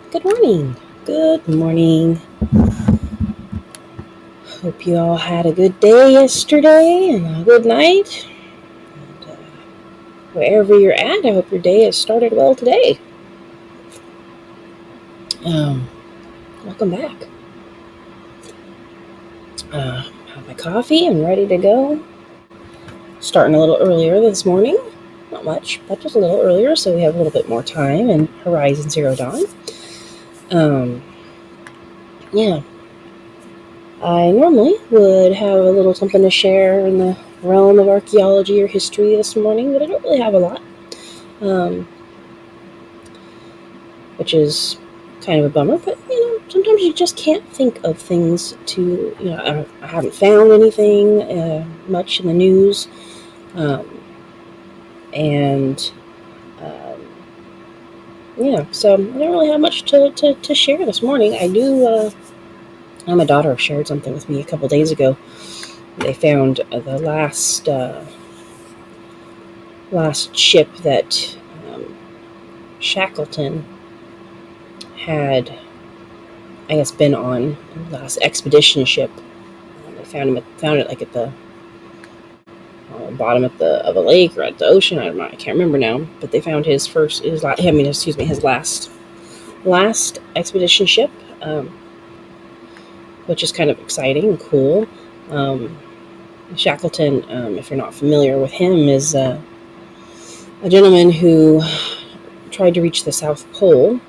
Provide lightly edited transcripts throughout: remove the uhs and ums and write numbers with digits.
Good morning. Good morning. Hope you all had a good day yesterday and a good night. And, wherever you're at, I hope your day has started well today. Um, Welcome back. Have my coffee. I'm ready to go. Starting a little earlier this morning. Not much, but just a little earlier, so we have a little bit more time in Horizon Zero Dawn. Yeah. I normally would have a little something to share in the realm of archaeology or history this morning, but I don't really have a lot. Which is kind of a bummer, but sometimes you just can't think of things to, I haven't found anything much in the news, and so I don't really have much to share this morning. I do, my daughter shared something with me a couple days ago. They found the last ship that Shackleton had, I guess, been on, the last expedition ship. They found it like at the bottom of a lake or at the ocean. I can't remember now. But they found his last expedition ship, which is kind of exciting and cool. Shackleton, if you're not familiar with him, is a gentleman who tried to reach the South Pole.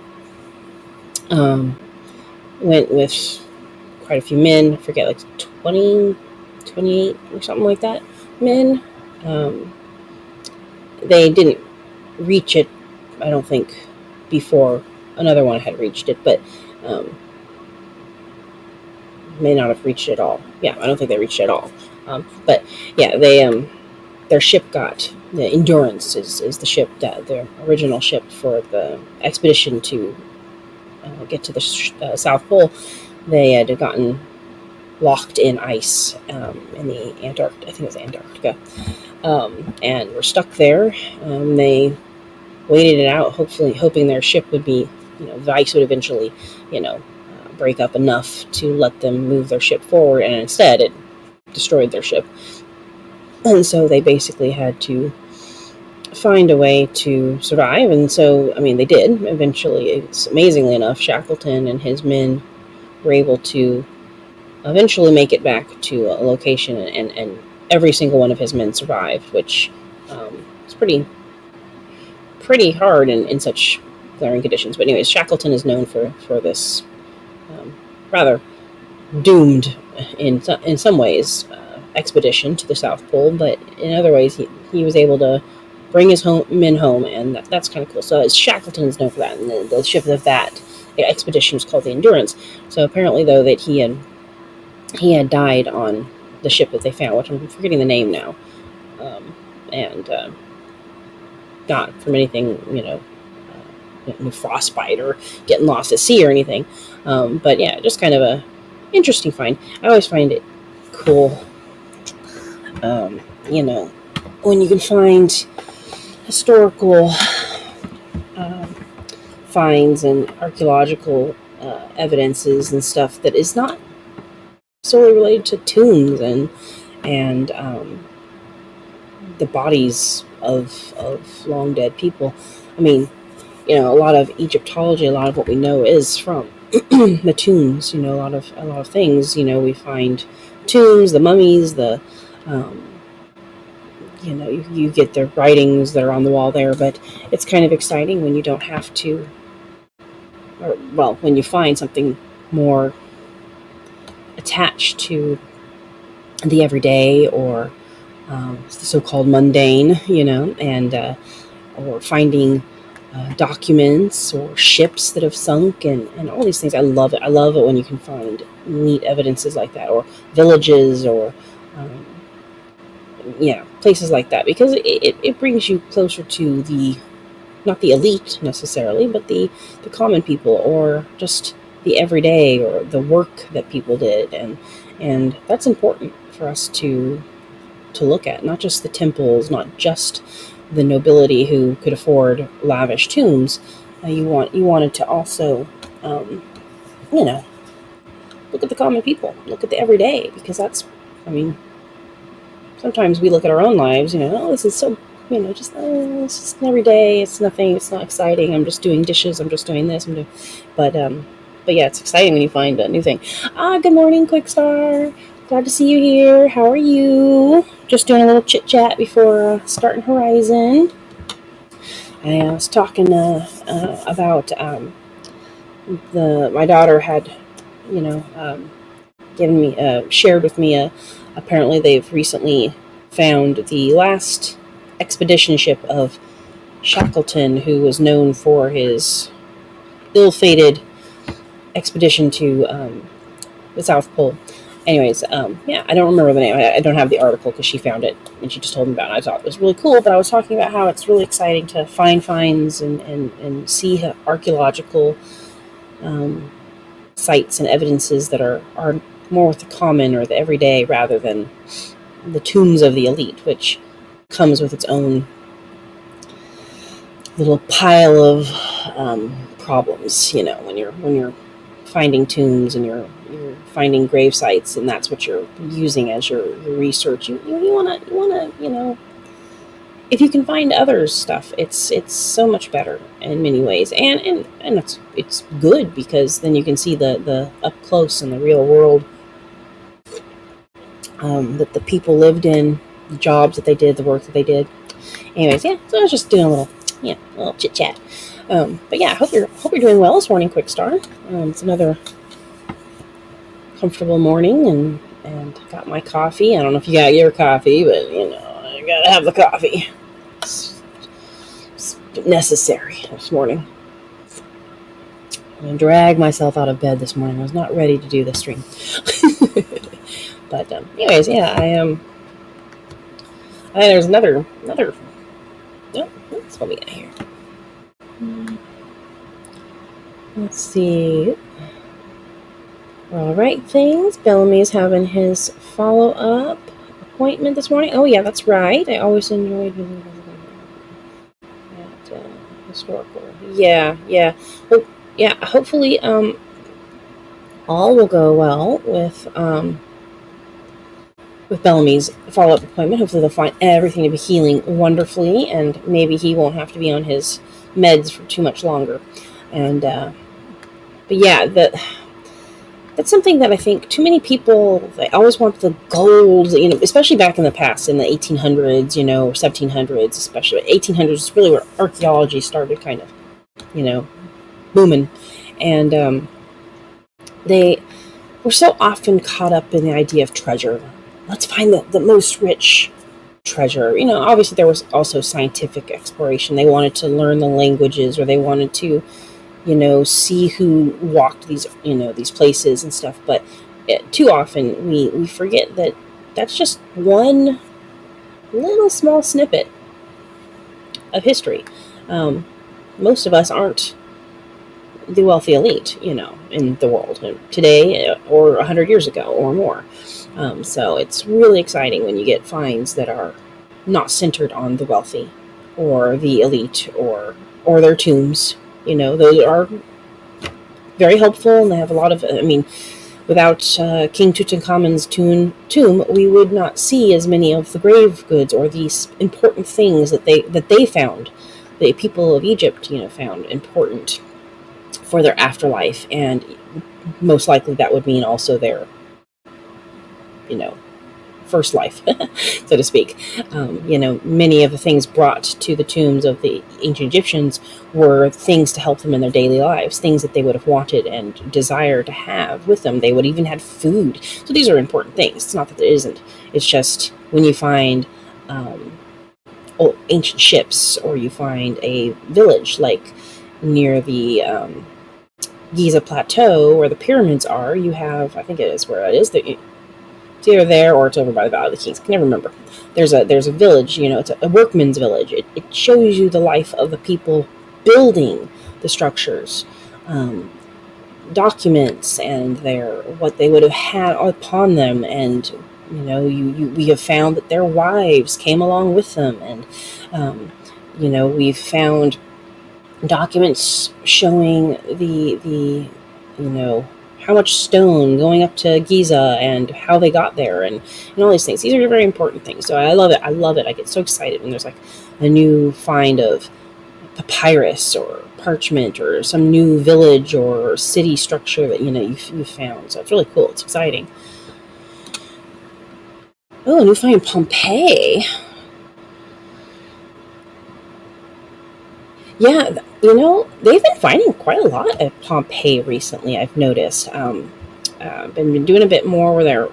Went with quite a few men. I forget, like 20, 28 or something like that. Men. They didn't reach it, I don't think, before another one had reached it, but may not have reached it at all. Yeah, I don't think they reached it at all. But yeah, their ship the Endurance is the ship, that their original ship for the expedition to get to the South Pole. They had gotten locked in ice in the Antarctica. I think it was Antarctica, and were stuck there. They waited it out, hoping their ship would be, the ice would eventually, break up enough to let them move their ship forward, and instead it destroyed their ship. And so they basically had to find a way to survive, and so, they did. Eventually, amazingly enough, Shackleton and his men were able to eventually make it back to a location, and every single one of his men survived, which is pretty hard in such glaring conditions. But anyways, Shackleton is known for this rather doomed in some ways expedition to the South Pole, but in other ways he was able to bring his men home, and that's kind of cool. So Shackleton is known for that, and the ship of that expedition was called the Endurance. So apparently, though, that he had died on the ship that they found, which I'm forgetting the name now, and not from anything, frostbite or getting lost at sea or anything. But yeah, just kind of a interesting find. I always find it cool, when you can find historical finds and archaeological evidences and stuff that is not solely related to tombs and the bodies of long dead people. A lot of Egyptology, a lot of what we know is from the tombs. A lot of things. We find tombs, the mummies, the you get the writings that are on the wall there, but it's kind of exciting when you don't have to, when you find something more attached to the everyday or the so-called mundane, and or finding documents or ships that have sunk and all these things. I love it. I love it when you can find neat evidences like that, or villages, or places like that, because it brings you closer to not the elite necessarily, but the common people, or just the everyday, or the work that people did, and that's important for us to look at. Not just the temples, not just the nobility who could afford lavish tombs. You wanted to also um, you know, look at the common people, look at the everyday, because that's, I mean, sometimes we look at our own lives, oh, this is so, just, it's just every day. It's nothing. It's not exciting. I'm just doing dishes. I'm just doing this. But yeah, it's exciting when you find a new thing. Good morning, Quickstar. Glad to see you here. How are you? Just doing a little chit chat before starting Horizon. I was talking about my daughter had, given me shared with me. Apparently, they've recently found the last expedition ship of Shackleton, who was known for his ill-fated expedition to the South Pole. Anyways, yeah, I don't remember the name. I don't have the article because she found it and she just told me about it. I thought it was really cool, but I was talking about how it's really exciting to find finds and see archaeological sites and evidences that are more with the common or the everyday rather than the tombs of the elite, which comes with its own little pile of problems. When you're finding tombs and you're finding grave sites, and that's what you're using as your research. You want to if you can find others' stuff, it's so much better in many ways, and it's good because then you can see the up close in the real world that the people lived in, the jobs that they did, the work that they did. Anyways, yeah, so I was just doing a little chit chat. But yeah, I hope you're doing well this morning, Quickstar. It's another comfortable morning, and got my coffee. I don't know if you got your coffee, but I gotta have the coffee. It's necessary this morning. I'm gonna drag myself out of bed this morning. I was not ready to do the stream. But anyways, yeah, I am. There's another. Oh, that's what we got here. Let's see. All right, things. Bellamy's having his follow-up appointment this morning. Oh yeah, that's right. I always enjoyed that historical. Yeah. Well, yeah. Hopefully, all will go well with Bellamy's follow-up appointment. Hopefully they'll find everything to be healing wonderfully, and maybe he won't have to be on his meds for too much longer. And but yeah, that's something that I think too many people, they always want the gold, especially back in the past, in the 1800s, or 1700s, especially 1800s is really where archaeology started kind of, booming. And they were so often caught up in the idea of treasure. Let's find the most rich treasure. Obviously there was also scientific exploration. They wanted to learn the languages, or they wanted to, see who walked these places and stuff. But too often we forget that that's just one little small snippet of history. Most of us aren't the wealthy elite, in the world today, or 100 years ago or more. So it's really exciting when you get finds that are not centered on the wealthy or the elite or their tombs. Those are very helpful, and they have a lot of, without King Tutankhamun's tomb, we would not see as many of the grave goods or these important things that they found. The people of Egypt, found important for their afterlife, and most likely that would mean also their, first life, so to speak. Many of the things brought to the tombs of the ancient Egyptians were things to help them in their daily lives, things that they would have wanted and desired to have with them. They would even have food. So these are important things. It's not that it isn't. It's just when you find ancient ships, or you find a village like near the Giza Plateau where the pyramids are, you have, I think it is where it is, it's either there or it's over by the Valley of the Kings. I can never remember. There's a village, it's a workman's village. It shows you the life of the people building the structures, documents, and what they would have had upon them. And we have found that their wives came along with them, and we've found documents showing the you know how much stone going up to Giza and how they got there, and all these things. These are very important things. So I love it. I love it. I get so excited when there's like a new find of papyrus or parchment or some new village or city structure that you found. So it's really cool. It's exciting. Oh, a new find in Pompeii. Yeah, they've been finding quite a lot at Pompeii recently. I've noticed. Been doing a bit more where they're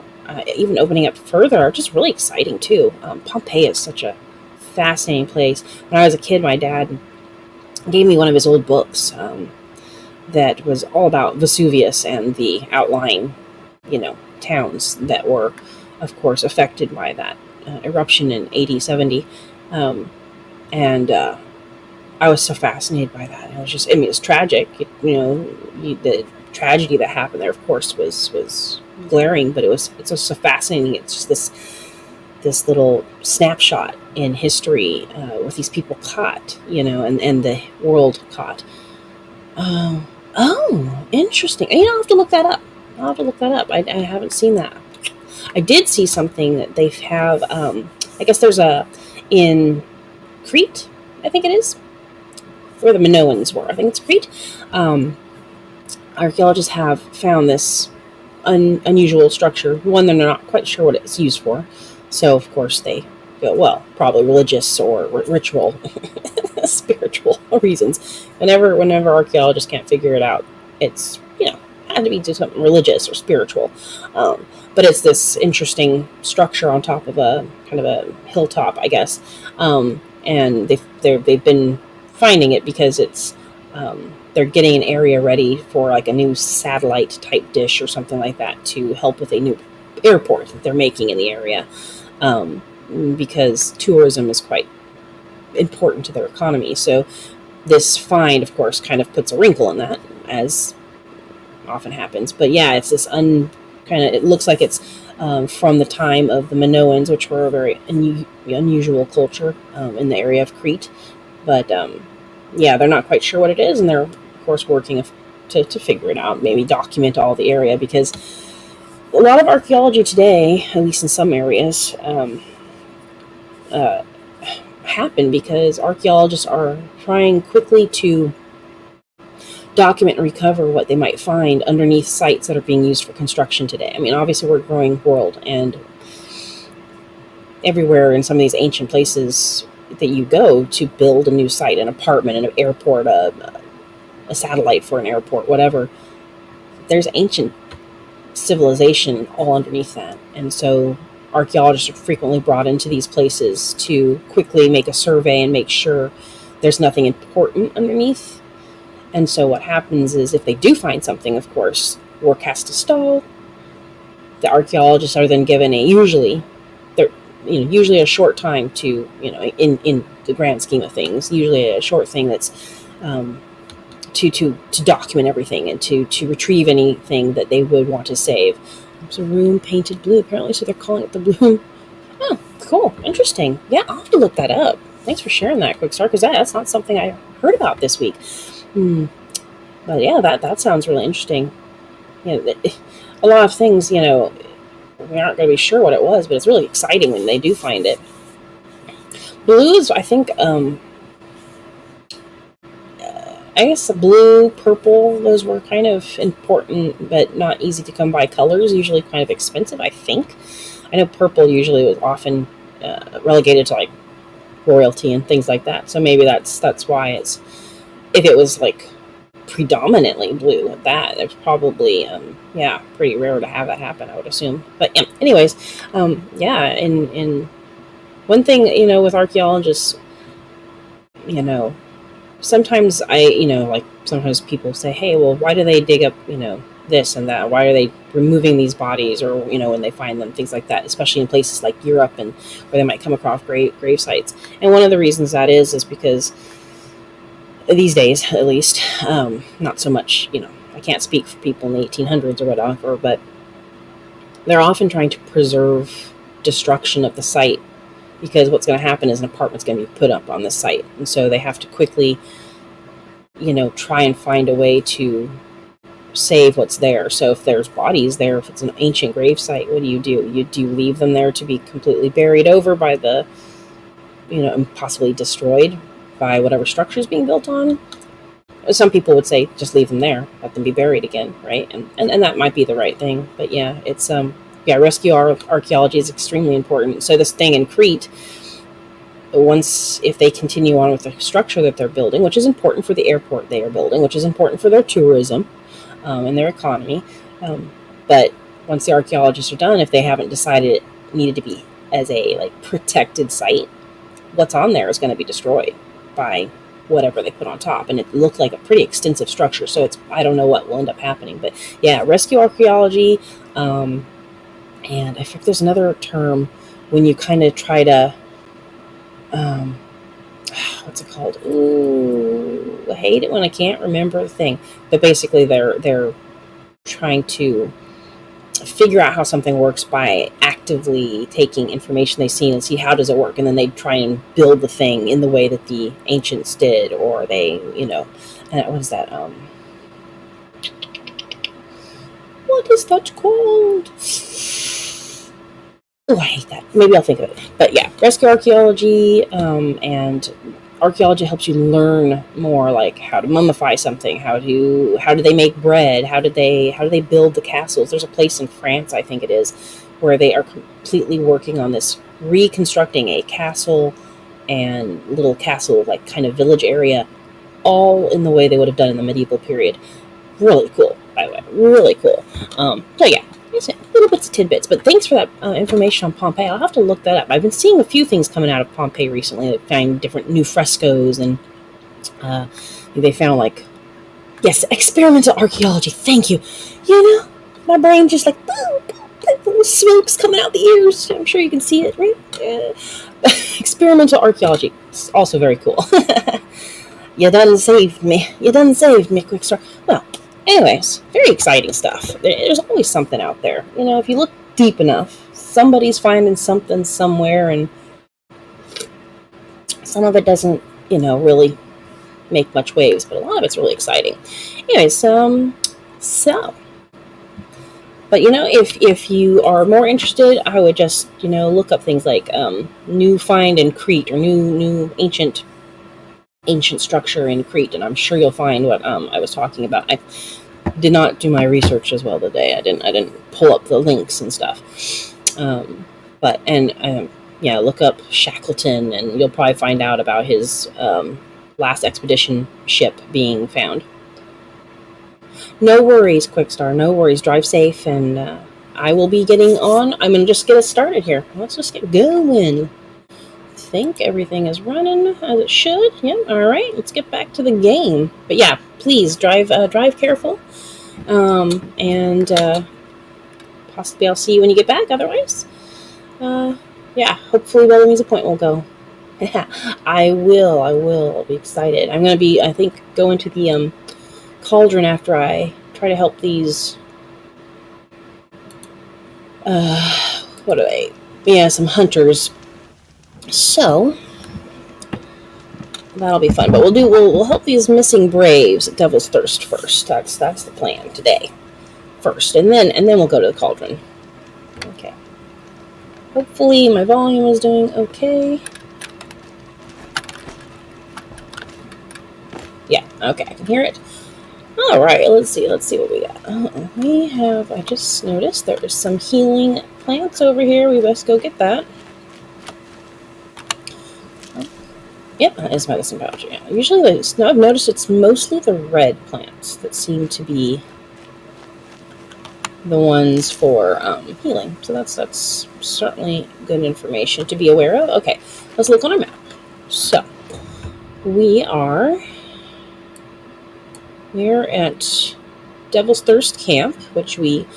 even opening up further. Just really exciting too. Pompeii is such a fascinating place. When I was a kid, my dad gave me one of his old books that was all about Vesuvius and the outlying, towns that were, of course, affected by that eruption in AD 70. And I was so fascinated by that. I was just, I mean, it's tragic. The tragedy that happened there, of course, was glaring, but it's just so fascinating. It's just this little snapshot in history with these people caught, and the world caught. Oh, interesting. I'll have to look that up. I haven't seen that. I did see something that they have. I guess there's in Crete, I think it is, where the Minoans were. I think it's Crete. Archaeologists have found this unusual structure, one they're not quite sure what it's used for. So, of course, they go, well, probably religious or ritual, spiritual reasons. Whenever archaeologists can't figure it out, it's, had to be something religious or spiritual. But it's this interesting structure on top of a kind of a hilltop, I guess. And they've been finding it because it's they're getting an area ready for like a new satellite type dish or something like that to help with a new airport that they're making in the area, because tourism is quite important to their economy. So this find, of course, kind of puts a wrinkle in that, as often happens. But yeah, it's this it looks like it's from the time of the Minoans, which were a very unusual culture in the area of Crete. But yeah, they're not quite sure what it is, and they're, of course, working to figure it out, maybe document all the area, because a lot of archaeology today, at least in some areas, happen because archaeologists are trying quickly to document and recover what they might find underneath sites that are being used for construction today. I mean, obviously, we're a growing world, and everywhere in some of these ancient places that you go to build a new site, an apartment, an airport, a satellite for an airport, whatever, there's ancient civilization all underneath that. And so archaeologists are frequently brought into these places to quickly make a survey and make sure there's nothing important underneath. And so what happens is, if they do find something, of course, work has to stall. The archaeologists are then given usually a short time to, in the grand scheme of things, usually a short thing that's to document everything and to retrieve anything that they would want to save. It's a room painted blue, apparently, so they're calling it the blue. Oh, cool. Interesting. Yeah, I'll have to look that up. Thanks for sharing that, Quick Start, because that's not something I heard about this week. But yeah, that sounds really interesting. A lot of things, we aren't going to be sure what it was, but it's really exciting when they do find it. Blues, I think, I guess the blue, purple, those were kind of important, but not easy to come by colors, usually kind of expensive, I think. I know purple usually was often relegated to like royalty and things like that. So maybe that's why it's, if it was like predominantly blue at that, it's probably, pretty rare to have that happen, I would assume. But yeah, anyways, in one thing, with archaeologists, sometimes sometimes people say, hey, well, why do they dig up, this and that? Why are they removing these bodies, or, when they find them, things like that, especially in places like Europe and where they might come across grave sites. And one of the reasons that is because these days, at least, not so much, I can't speak for people in the 1800s or whatever, but they're often trying to preserve destruction of the site, because what's going to happen is an apartment's going to be put up on this site. And so they have to quickly try and find a way to save what's there. So if there's bodies there, if it's an ancient gravesite, what do? You leave them there to be completely buried over by the, and possibly destroyed by whatever structure is being built on? Some people would say just leave them there, let them be buried again, right? And that might be the right thing. But yeah, it's rescue archaeology is extremely important. So this thing in Crete, if they continue on with the structure that they're building, which is important for the airport they are building, which is important for their tourism and their economy, but once the archaeologists are done, if they haven't decided it needed to be as a protected site, what's on there is going to be destroyed by whatever they put on top. And it looked like a pretty extensive structure, so I don't know what will end up happening. But yeah, rescue archaeology, and I think there's another term when you kind of try to what's it called? Ooh, I hate it when I can't remember the thing. But basically they're trying to figure out how something works by actively taking information they've seen and see how does it work, and then they try and build the thing in the way that the ancients did, or they, what is that? What is that called? Oh, I hate that. Maybe I'll think of it. But yeah, rescue archaeology, and archaeology helps you learn more, like how to mummify something, how do they make bread, how do they build the castles. There's a place in France, I think it is, where they are completely working on this, reconstructing a castle and little castle kind of village area, all in the way they would have done in the medieval period. Really cool, by the way, really cool. So yeah, little bits of tidbits, but thanks for that information on Pompeii. I'll have to look that up. I've been seeing a few things coming out of Pompeii recently that find different new frescoes, and they found yes, experimental archaeology. Thank you. My brain just boom, boom, little smokes coming out the ears. I'm sure you can see it, right? Experimental archaeology. It's also very cool. You done saved me, quick start. Well, anyways, very exciting stuff. There's always something out there. If you look deep enough, somebody's finding something somewhere, and some of it doesn't, really make much waves, but a lot of it's really exciting. Anyways, but if you are more interested, I would just, look up things like new find in Crete, or new ancient structure in Crete, and I'm sure you'll find what I was talking about. I did not do my research as well today. I didn't pull up the links and stuff. Look up Shackleton, and you'll probably find out about his last expedition ship being found. No worries, Quickstar. No worries. Drive safe, and I will be getting on. I'm gonna just get us started here. Let's just get going. Think everything is running as it should. Yeah, all right, let's get back to the game. But yeah, please drive careful, and possibly I'll see you when you get back. Otherwise, hopefully Bellamy's appointment will go. I will. I'll be excited. I'm gonna be, I think, going to the cauldron after I try to help these what are they? Yeah, some hunters. So that'll be fun. But we'll help these missing braves at Devil's Thirst first. That's the plan today. First, and then we'll go to the cauldron. Okay. Hopefully my volume is doing okay. Yeah, okay, I can hear it. All right, let's see what we got. We have, I just noticed there's some healing plants over here. We best go get that. Yep, that is medicine pouch. Yeah. Usually, I've noticed it's mostly the red plants that seem to be the ones for healing. So that's certainly good information to be aware of. Okay, let's look on our map. So we're at Devil's Thirst Camp, which we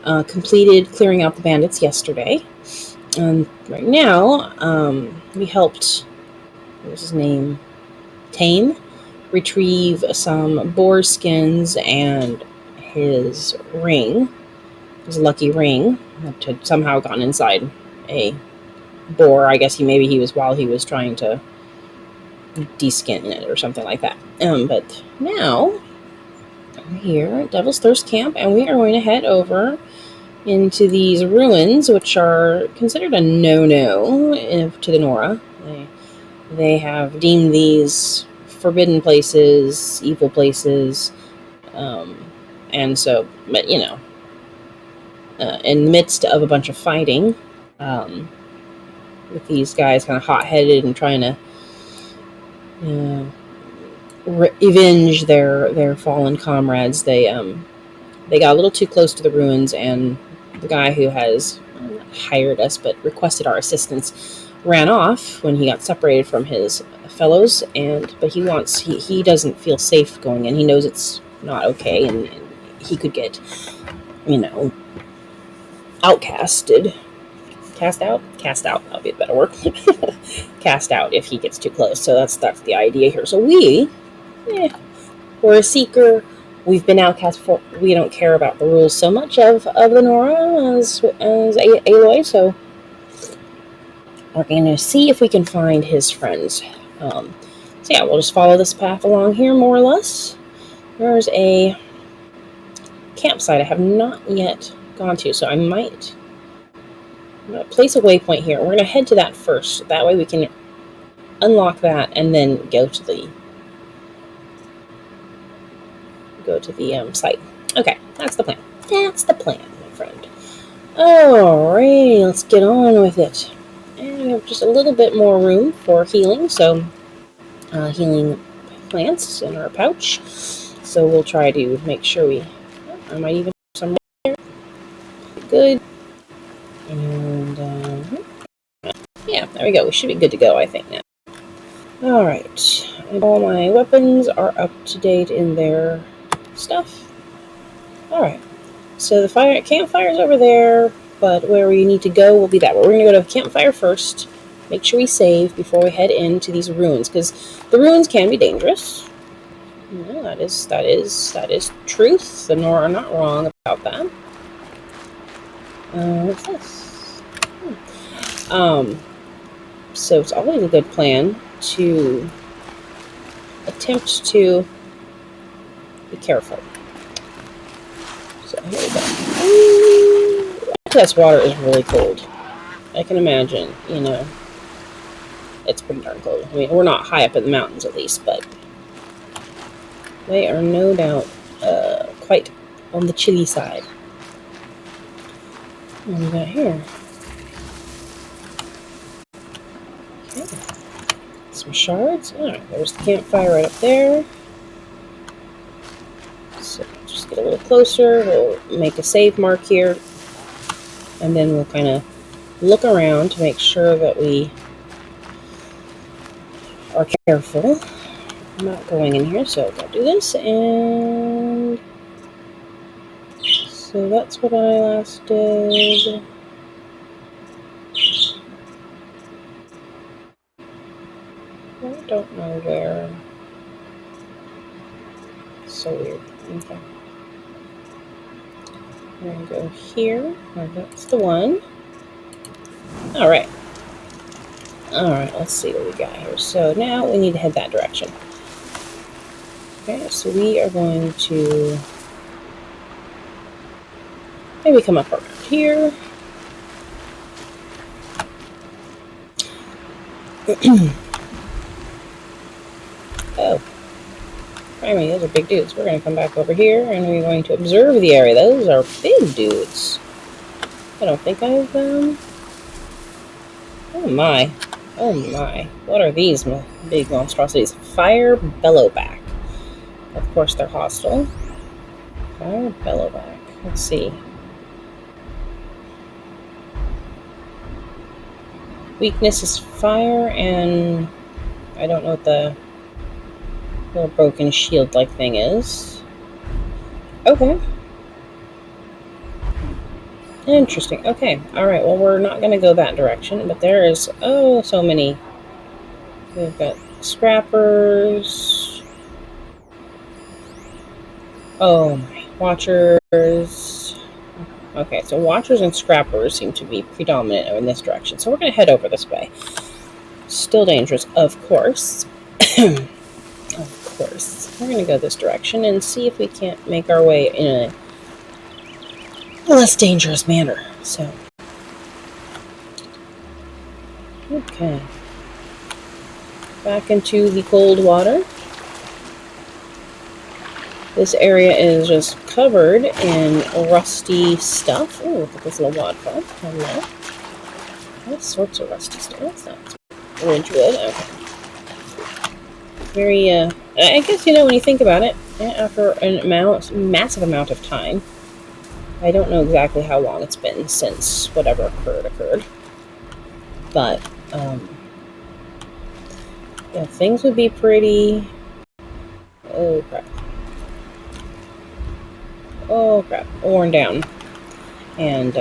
completed clearing out the bandits yesterday. And right now, we helped, what was his name? Tame, retrieve some boar skins and his ring, his lucky ring, that had somehow gotten inside a boar. I guess while he was trying to deskin it or something like that. But now we're here at Devil's Thirst Camp, and we are going to head over into these ruins, which are considered a no-no to the Nora. They have deemed these forbidden places, evil places, and so, but you know, in the midst of a bunch of fighting, with these guys kind of hot-headed and trying to avenge their fallen comrades, they got a little too close to the ruins, and the guy who has not hired us but requested our assistance ran off when he got separated from his fellows. But he doesn't feel safe going in. He knows it's not okay, and he could get, outcasted. Cast out? Cast out. That'll be a better word. Cast out if he gets too close. So that's the idea here. So we're a seeker. We've been outcast before. We don't care about the rules so much of the Nora as Aloy. So we're going to see if we can find his friends. So yeah, we'll just follow this path along here, more or less. There's a campsite I have not yet gone to, so I'm going to place a waypoint here. We're going to head to that first. That way we can unlock that and then go to the site. Okay, that's the plan. That's the plan, my friend. Alrighty, let's get on with it. And we have just a little bit more room for healing, so healing plants in our pouch. So we'll try to make sure I might even have some there. Good. And yeah, there we go. We should be good to go, I think, now. Alright. All my weapons are up to date in their stuff. Alright. So the campfire's over there, but where we need to go will be that. We're going to go to the campfire first. Make sure we save before we head into these ruins, because the ruins can be dangerous. That is truth. The Nora are not wrong about that. What's this? So it's always a good plan to attempt to be careful. So here we go. This water is really cold. I can imagine, it's pretty darn cold. I mean, we're not high up in the mountains, at least, but they are no doubt quite on the chilly side. What do we got here? Okay. Some shards. Alright, there's the campfire right up there. So just get a little closer. We'll make a save mark here. And then we'll kind of look around to make sure that we are careful. I'm not going in here, so I'll do this. And so that's what I last did. I don't know where. So weird. Okay. We're going to go here. Oh, that's the one. Alright. Alright, let's see what we got here. So now we need to head that direction. Okay, so we are going to maybe come up around here. Oh. I mean, those are big dudes. We're going to come back over here, and we're going to observe the area. Those are big dudes. I don't think I've, Oh my. Oh my. What are these big monstrosities? Fire bellowback. Of course, they're hostile. Fire bellowback. Let's see. Weakness is fire, and I don't know what the little broken shield-like thing is. Okay. Interesting. Okay. Alright, well, we're not going to go that direction, but there is, so many. We've got scrappers. Oh my. Watchers. Okay, so watchers and scrappers seem to be predominant in this direction, so we're going to head over this way. Still dangerous, of course, Of course, we're going to go this direction and see if we can't make our way in a less dangerous manner. So, okay. Back into the cold water. This area is just covered in rusty stuff. Oh, look at this little waterfall. Hello. All sorts of rusty stuff. What's that? Ridgewood. Okay. Very, I guess, when you think about it, after a massive amount of time, I don't know exactly how long it's been since whatever occurred. But, yeah, things would be pretty... Oh, crap. Oh, crap. Worn down. And,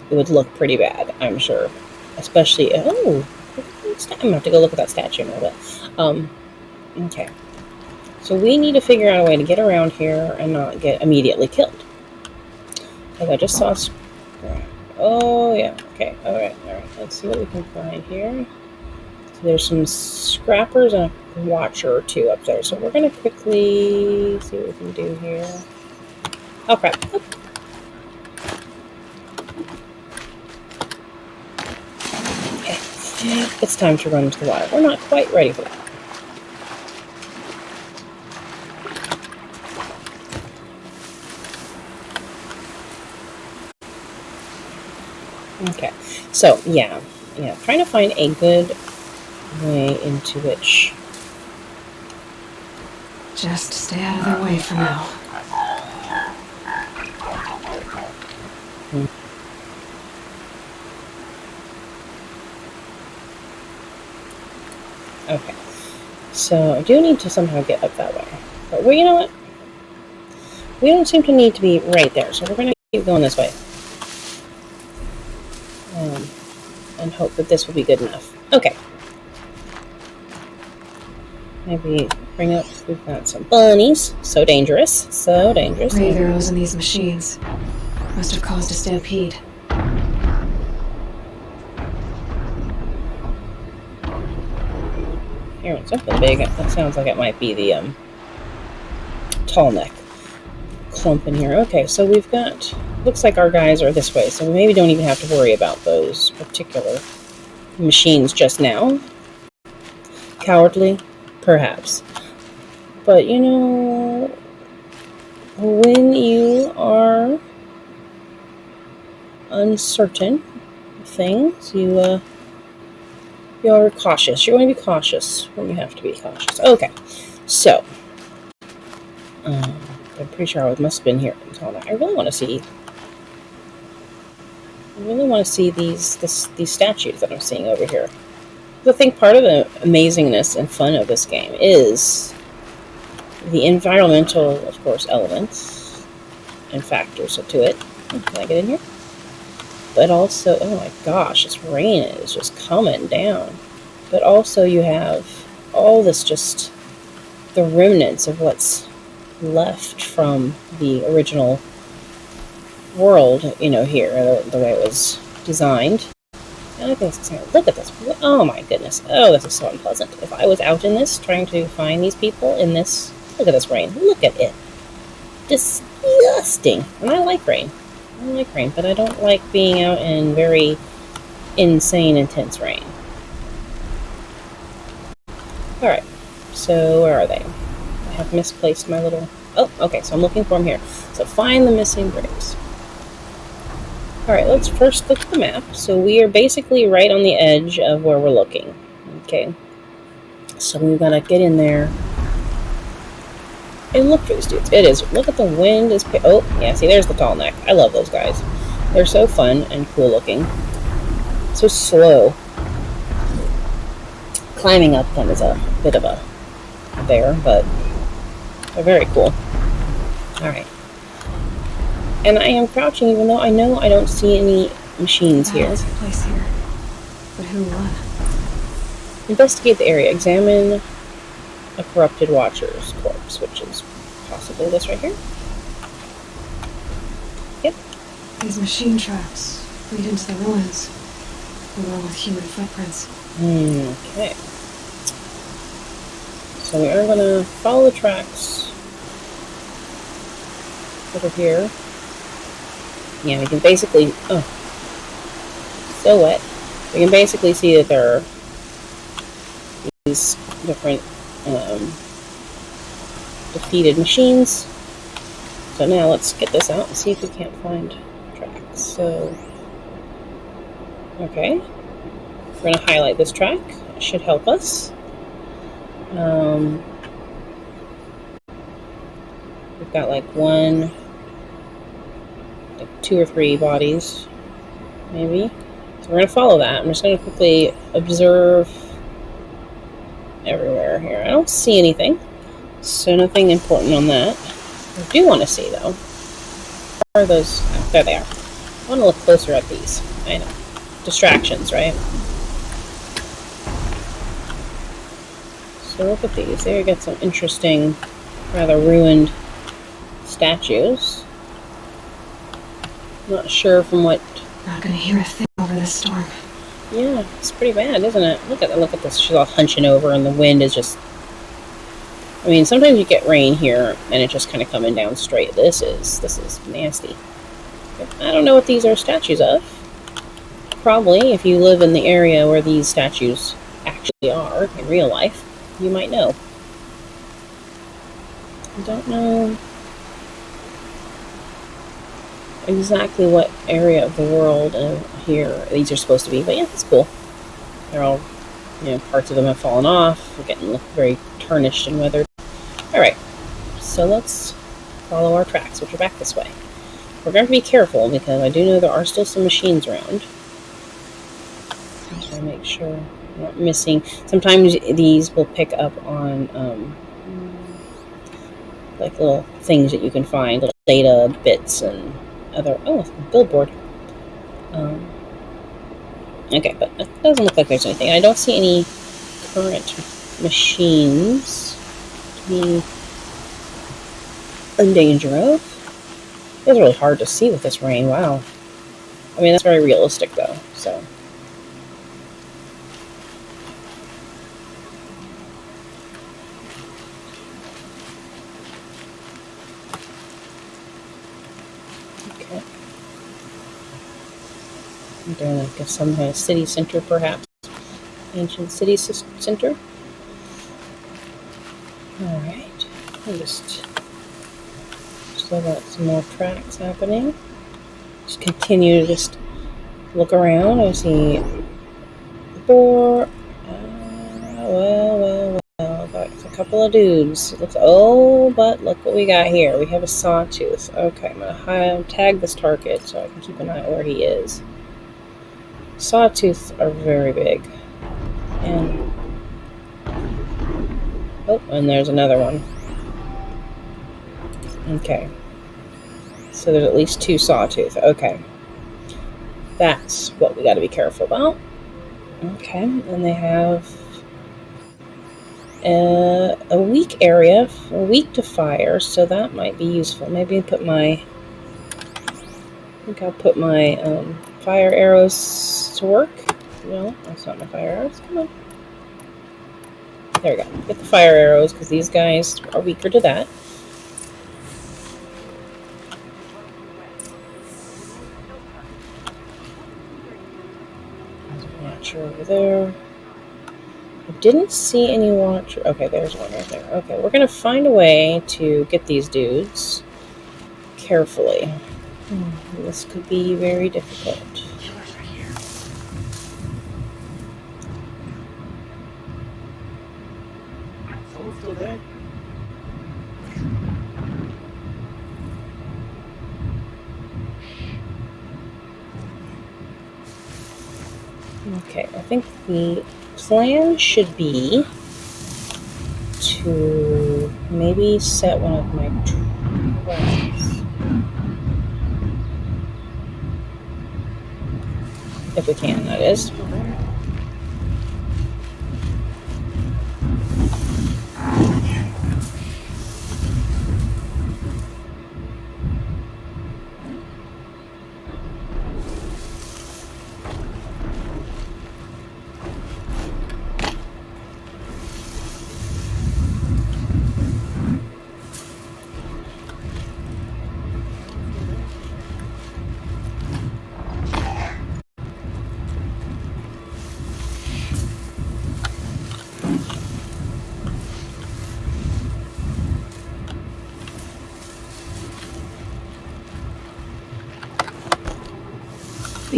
it would look pretty bad, I'm sure. Especially, oh, I'm gonna have to go look at that statue in a little bit. Okay. So we need to figure out a way to get around here and not get immediately killed. Because I just saw... Oh, yeah. Okay. Alright. Let's see what we can find here. So there's some scrappers and a watcher or two up there. So we're going to quickly see what we can do here. Oh, crap. Oh. Okay. It's time to run into the water. We're not quite ready for that. Okay, so yeah, trying to find a good way into which. Just stay out of their way for now. Okay, so I do need to somehow get up that way, but you know what? We don't seem to need to be right there, so we're going to keep going this way. And hope that this will be good enough. Okay. Maybe bring up, we've got some bunnies. So dangerous. So dangerous. Brave arrows in these machines. Must have caused a stampede. Hearing something big. That sounds like it might be the tall neck clump in here. Okay, so we've got... Looks like our guys are this way, so we maybe don't even have to worry about those particular machines just now. Cowardly? Perhaps. But, when you are uncertain of things, you are cautious. You're going to be cautious when you have to be cautious. Okay, so I'm pretty sure I must have been here until now. I really want to see these statues that I'm seeing over here. I think part of the amazingness and fun of this game is the environmental, of course, elements and factors to it. Can I get in here? But also, oh my gosh, this rain is just coming down. But also you have all this, just the remnants of what's left from the original world, here, the way it was designed. And I think it's exciting. Look at this. Oh my goodness. Oh, this is so unpleasant. If I was out in this, trying to find these people in this, look at this rain. Look at it. Disgusting. And I like rain. But I don't like being out in very insane, intense rain. Alright. So, where are they? I have misplaced my little... Oh, okay, so I'm looking for them here. So, find the missing graves. Alright, let's first look at the map. So we are basically right on the edge of where we're looking. Okay. So we've got to get in there and look for these dudes. It is. Look at the wind is... Oh, yeah, see, there's the tall neck. I love those guys. They're so fun and cool looking. So slow. Climbing up them is a bit of a bear, but they're very cool. Alright. And I am crouching even though I know I don't see any machines here. There's a place here. But who what? Investigate the area. Examine a corrupted watcher's corpse, which is possibly this right here. Yep. These machine tracks lead into the ruins. along with human footprints. Okay. So we are going to follow the tracks over here. Yeah, we can basically... Oh. So wet. We can basically see that there are these different defeated machines. So now let's get this out and see if we can't find tracks. So, okay. We're going to highlight this track. It should help us. We've got like two or three bodies, maybe. So we're going to follow that. I'm just going to quickly observe everywhere here. I don't see anything, so nothing important on that. I do want to see, though. Where are those? Oh, there they are. I want to look closer at these. I know. Distractions, right? So look at these. There you get some interesting, rather ruined statues. Not sure from what... Not gonna hear a thing over this storm. Yeah, it's pretty bad, isn't it? Look at this. She's all hunching over, and the wind is just... I mean, sometimes you get rain here, and it's just kind of coming down straight. This is nasty. I don't know what these are statues of. Probably, if you live in the area where these statues actually are in real life, you might know. I don't know exactly what area of the world here these are supposed to be, but yeah, it's cool. They're all, parts of them have fallen off. They're getting very tarnished and weathered. Alright, so let's follow our tracks, which are back this way. We're going to be careful because I do know there are still some machines around. So I make sure I'm not missing. Sometimes these will pick up on like little things that you can find, little data bits and other... Oh, billboard. Okay, but it doesn't look like there's anything. I don't see any current machines to be in danger of. It's really hard to see with this rain. Wow. I mean, that's very realistic, though, so... Okay. I'm doing like some kind of city center, perhaps. Ancient city center. Alright. I'll just still got some more tracks happening. Just continue to just look around. I see the door. Well. Got a couple of dudes. But look what we got here. We have a sawtooth. Okay, I'm gonna tag this target so I can keep an eye on where he is. Sawtooths are very big. And and there's another one. Okay. So there's at least two sawtooth. Okay. That's what we got to be careful about. Okay. And they have a weak area, weak to fire, so that might be useful. Maybe I think I'll put my fire arrows to work. No, that's not my fire arrows. Come on. There we go. Get the fire arrows because these guys are weaker to that. Watcher over there. I didn't see any watcher. Okay, there's one right there. Okay, we're going to find a way to get these dudes carefully. This could be very difficult. Someone still there? Okay, I think the plan should be to maybe set one of my traps. If we can, that is.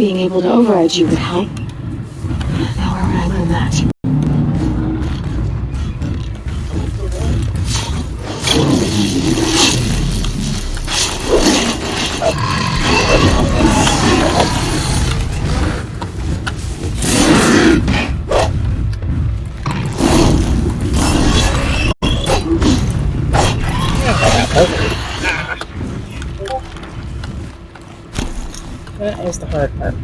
Being able to override you would help. Now where would I learn that? Someone still there? That is the hard part.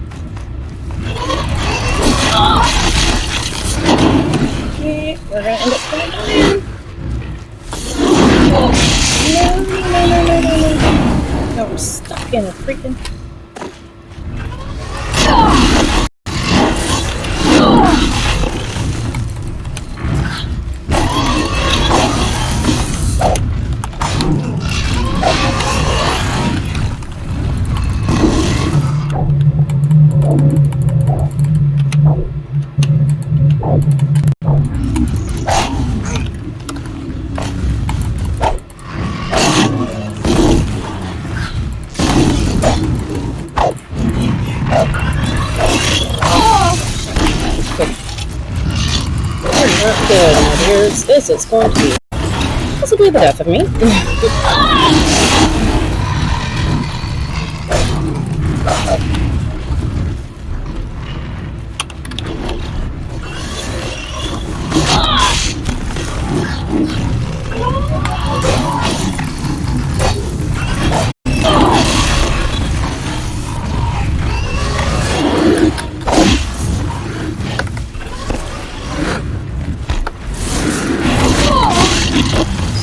Okay, we're gonna end up coming down. No, I'm stuck in a freaking. Not good, my dears. This is going to be possibly the death of me.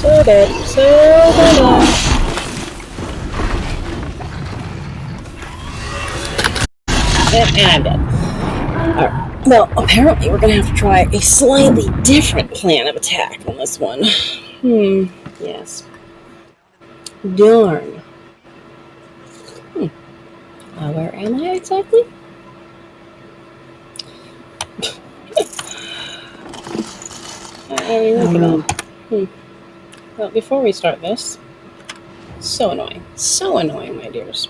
So dead. So dead. And I'm dead. Alright. Well, apparently we're gonna have to try a slightly different plan of attack on this one. Yes. Darn. Where am I exactly? I don't even know. Well, before we start this, so annoying. So annoying, my dears.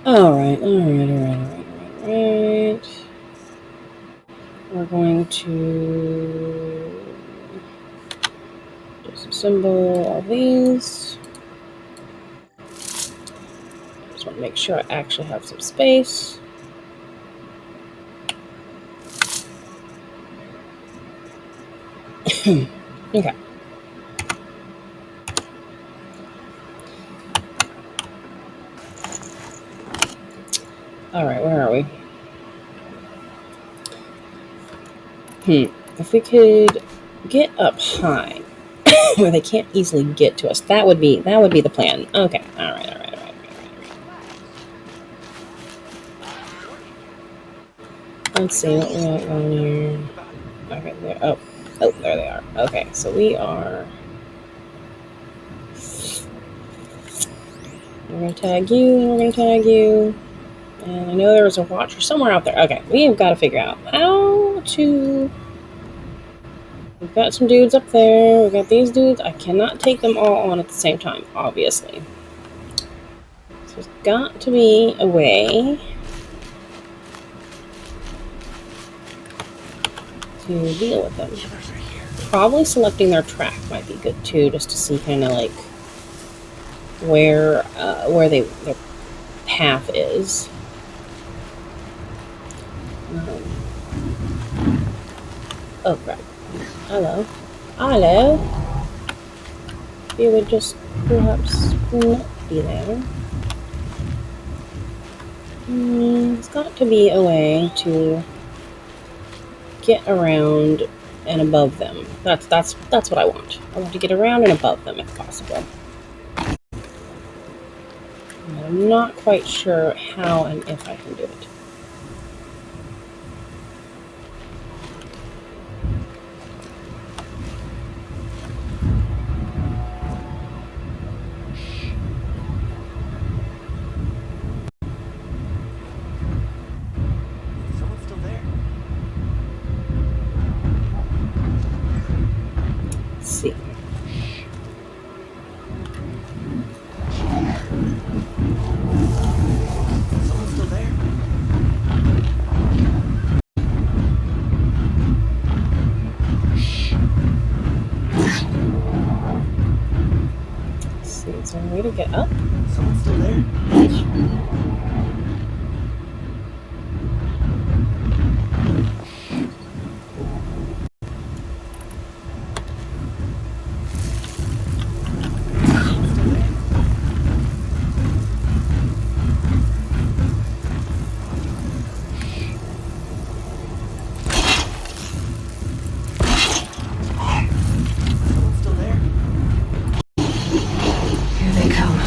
Alright. We're going to disassemble all these. Just want to make sure I actually have some space. Okay. Alright, where are we? If we could get up high where they can't easily get to us, that would be the plan. Okay. Alright. Let's see what we got going here. Okay, there. Oh, there they are. Okay, so we are. We're gonna tag you, and we're gonna tag you. And I know there was a watcher somewhere out there. Okay, we have got to figure out how to. We've got some dudes up there. We've got these dudes. I cannot take them all on at the same time, obviously. So there's got to be a way to deal with them. Probably selecting their track might be good too, just to see kind of like where their path is. Oh crap! Hello. You would just perhaps not be there. There's got to be a way to get around and above them. That's what I want. I want to get around and above them if possible. And I'm not quite sure how and if I can do it. Someone still there? Let's see. Someone still there? Is there a way to get up? Someone's still there. Someone's still there. Here they come.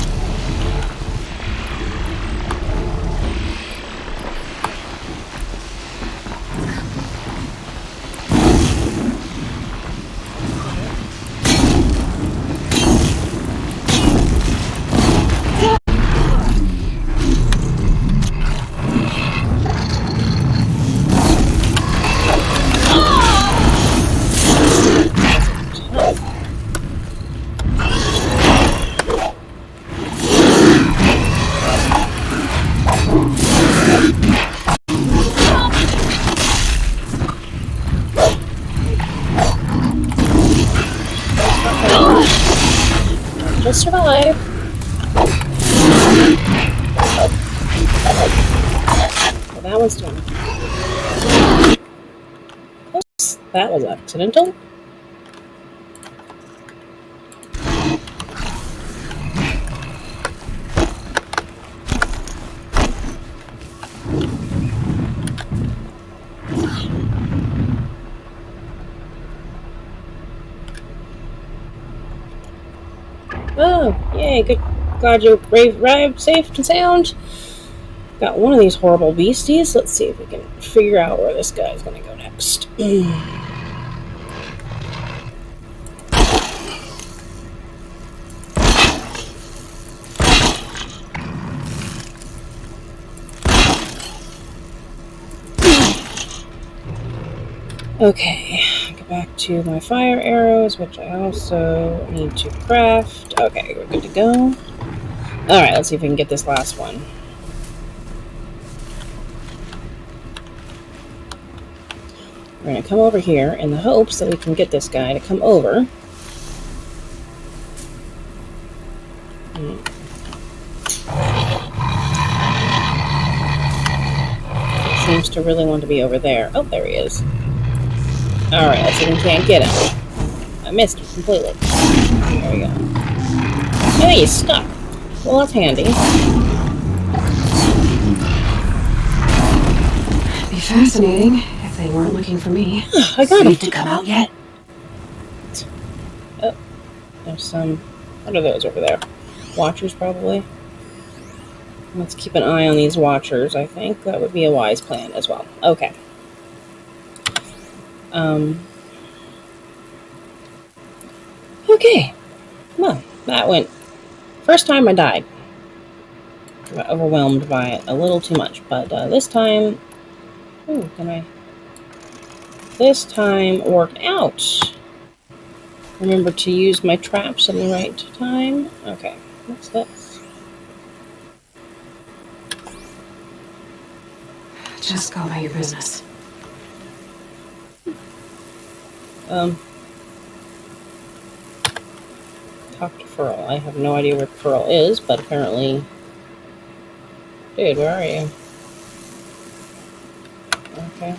Just survive. Well, that one's done. Oops, that was accidental. Oh, yay, good. Glad you arrived safe and sound. Got one of these horrible beasties. Let's see if we can figure out where this guy's gonna go next. Okay, go back to my fire arrows, which I also need to craft. Okay, we're good to go. Alright, let's see if we can get this last one. We're going to come over here in the hopes that we can get this guy to come over. He seems to really want to be over there. Oh, there he is. Alright, let's see if we can't get him. I missed him completely. There we go. Oh, he's stuck. Well, that's handy. Be fascinating if they weren't looking for me. I got him. Safe to come out yet? Oh, there's some... What are those over there? Watchers, probably. Let's keep an eye on these watchers, I think. That would be a wise plan as well. Okay. Okay. Well, that went... First time I died. I got overwhelmed by it a little too much. But this time... Ooh, can I... This time worked out. Remember to use my traps in the right time. Okay. What's this? Just go about your business. Talk to Pearl. I have no idea where Pearl is, but apparently... Dude, where are you? Okay.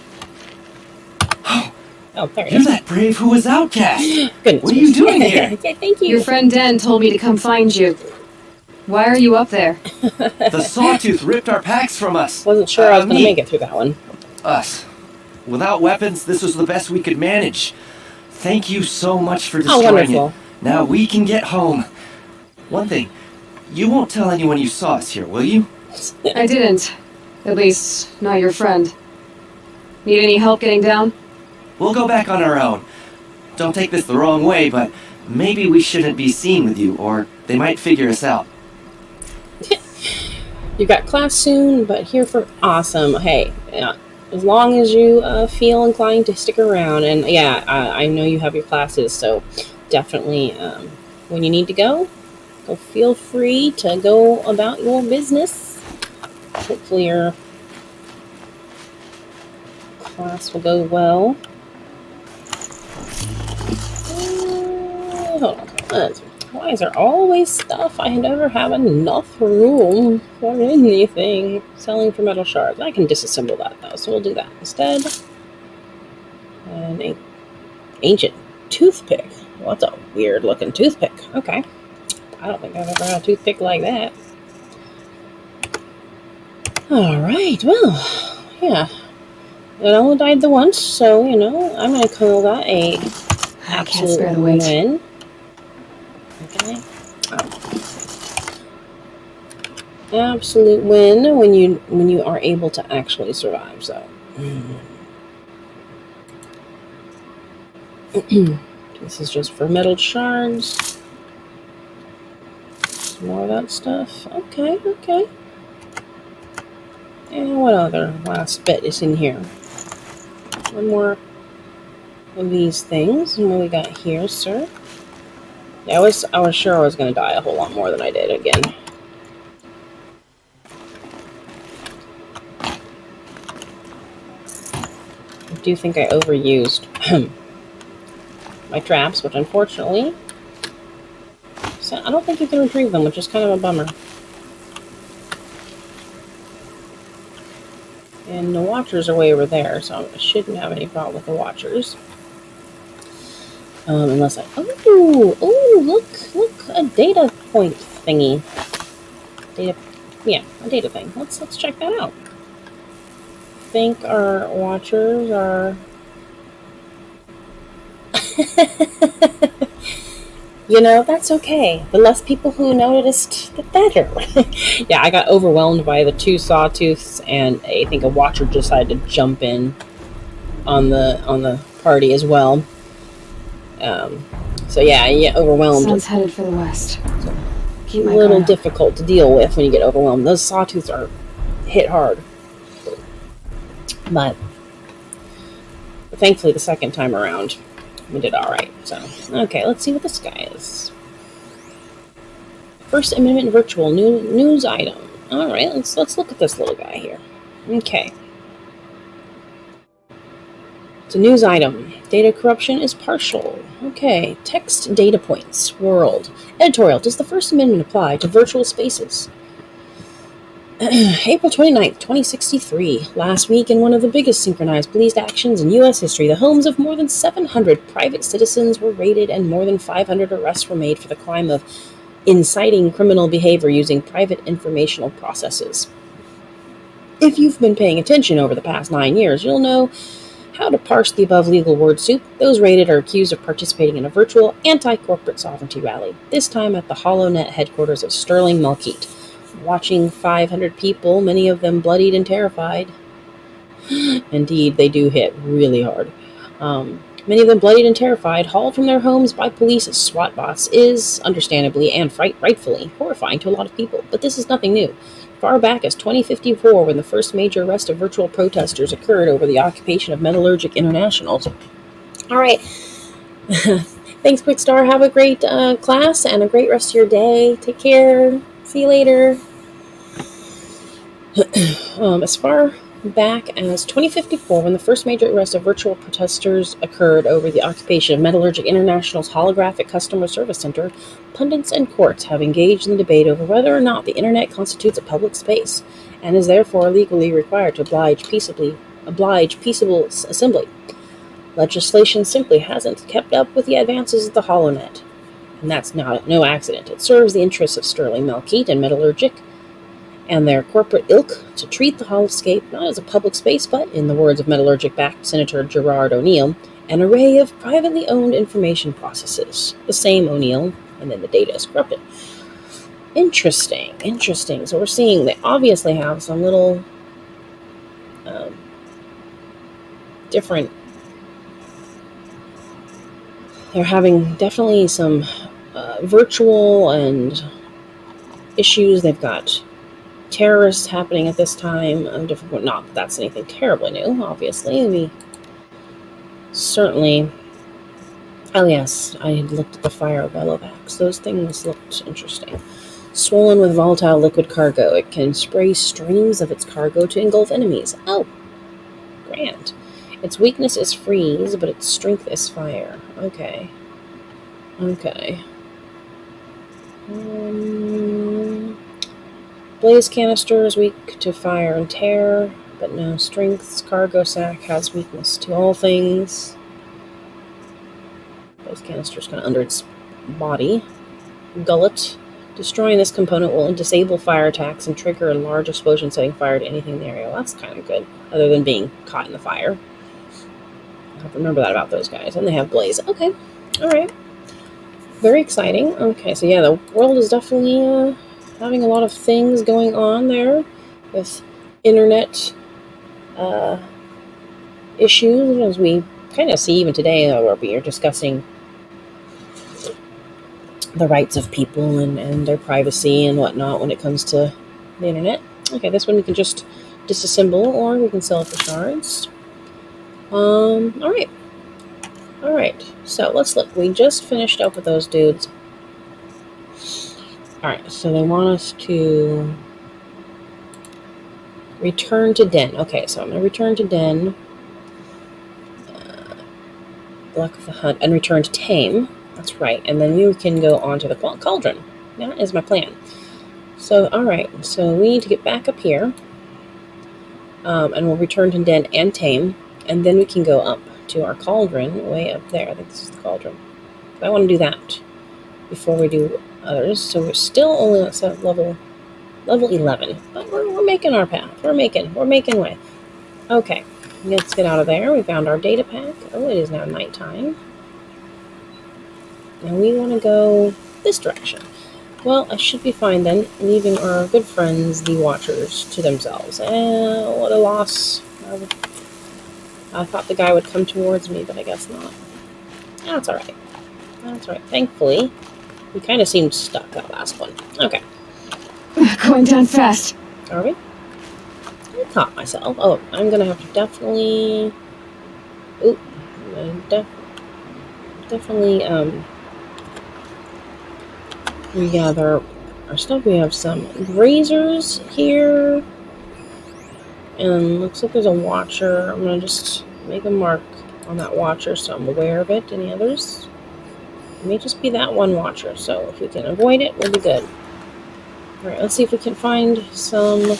Oh, there he You're is. that brave who was outcast. Goodness. What are you doing here? Yeah, thank you. Your friend Den told me to come find you. Why are you up there? The sawtooth ripped our packs from us. Wasn't sure I was going to Me. make it through that one. Us. Without weapons, this was the best we could manage. Thank you so much for Oh, destroying wonderful. it. Now we can get home. One thing, you won't tell anyone you saw us here, will you? I didn't. At least, not your friend. Need any help getting down? We'll go back on our own. Don't take this the wrong way, but maybe we shouldn't be seen with you, or they might figure us out. You got class soon, but here for awesome. Hey, as long as you feel inclined to stick around, and yeah, I know you have your classes, so definitely when you need to go feel free to go about your business. Hopefully your class will go well. Hold on. Why is there always stuff? I never have enough room for anything. Selling for metal shards. I can disassemble that though, so we'll do that instead. And ancient toothpick. Well, that's a weird looking toothpick. Okay. I don't think I've ever had a toothpick like that. Alright, well, yeah. It only died the once, so, you know, I'm going to call that a absolute win. Okay. Absolute win when you are able to actually survive, so. This is just for metal shards. Some more of that stuff. Okay, okay. And what other last bit is in here? One more of these things. And what we got here, sir? Yeah, I was sure I was going to die a whole lot more than I did again. I do think I overused my traps, which unfortunately, so I don't think you can retrieve them, which is kind of a bummer. And the watchers are way over there, so I shouldn't have any problem with the watchers. Unless I... Oh, look, a data point thingy. A data thing. Let's check that out. I think our watchers are... You know, that's okay. The less people who noticed, the better. Yeah, I got overwhelmed by the 2 sawtooths, and I think a watcher decided to jump in on the party as well. So yeah, you get overwhelmed. Sun's headed for the west. Keep my a little difficult to deal with when you get overwhelmed. Those sawtooths are hit hard. But thankfully the second time around we did alright. So okay, let's see what this guy is. First Amendment virtual news item. Alright, let's look at this little guy here. Okay. It's a news item. Data corruption is partial. Okay. Text data points. World. Editorial. Does the First Amendment apply to virtual spaces? April 29th, 2063. Last week, in one of the biggest synchronized police actions in U.S. history, the homes of more than 700 private citizens were raided and more than 500 arrests were made for the crime of inciting criminal behavior using private informational processes. If you've been paying attention over the past 9 years, you'll know how to parse the above legal word soup. Those raided are accused of participating in a virtual anti-corporate sovereignty rally, this time at the HoloNet headquarters of Sterling Malkeet. Watching 500 people, many of them bloodied and terrified. Indeed, they do hit really hard. Many of them bloodied and terrified, hauled from their homes by police as SWAT bots is, understandably and rightfully, horrifying to a lot of people. But this is nothing new. Far back as 2054, when the first major arrest of virtual protesters occurred over the occupation of Metallurgic Internationals. All right. Thanks, Quickstar. Have a great class and a great rest of your day. Take care. See you later. As far back as 2054, when the first major arrest of virtual protesters occurred over the occupation of Metallurgic International's holographic customer service center, pundits and courts have engaged in the debate over whether or not the internet constitutes a public space, and is therefore legally required to oblige peaceable assembly. Legislation simply hasn't kept up with the advances of the HoloNet. And that's no accident. It serves the interests of Sterling Malkeet and Metallurgic and their corporate ilk to treat the holoscape not as a public space, but, in the words of Metallurgic-backed Senator Gerard O'Neill, an array of privately owned information processes. The same O'Neill, and then the data is corrupted. Interesting. So we're seeing they obviously have some little different... They're having definitely some virtual and issues. They've got terrorists happening at this time. Not that that's anything terribly new, obviously. We certainly... Oh yes, I had looked at the fire bellovacs. Those things looked interesting. Swollen with volatile liquid cargo, it can spray streams of its cargo to engulf enemies. Oh, grand. Its weakness is freeze, but its strength is fire. Okay. Blaze canister is weak to fire and tear, but no strengths. Cargo sack has weakness to all things. Blaze canister is kind of under its body. Gullet. Destroying this component will disable fire attacks and trigger a large explosion, setting fire to anything in the area. Well, that's kind of good, other than being caught in the fire. I have to remember that about those guys. And they have blaze. Okay. All right. Very exciting. Okay, so yeah, the world is definitely having a lot of things going on there with internet issues, as we kind of see even today, where we are discussing the rights of people and their privacy and whatnot when it comes to the internet. Okay, this one we can just disassemble, or we can sell it for shards. Alright, so let's look. We just finished up with those dudes. Alright, so they want us to return to Den. Okay, so I'm going to return to Den. Luck of the Hunt, and return to Tame. That's right, and then you can go on to the Cauldron. That is my plan. So, alright, so we need to get back up here. And we'll return to Den and Tame, and then we can go up to our Cauldron way up there. I think this is the Cauldron. I want to do that before we do others. So we're still only at level 11, but we're making our path. We're making way. Okay, let's get out of there. We found our data pack. Oh, it is now nighttime. Now we want to go this direction. Well, I should be fine then, leaving our good friends, the Watchers, to themselves. What a loss. I thought the guy would come towards me, but I guess not. That's alright. That's right. Thankfully, we kind of seemed stuck that last one. Okay. Going down fast. Are we? I caught myself. Oh, I'm gonna have to definitely... Oop. Definitely, regather our stuff. We have some grazers here. And looks like there's a watcher. I'm going to just make a mark on that watcher so I'm aware of it. Any others? It may just be that one watcher. So if we can avoid it, we'll be good. Alright, let's see if we can find some...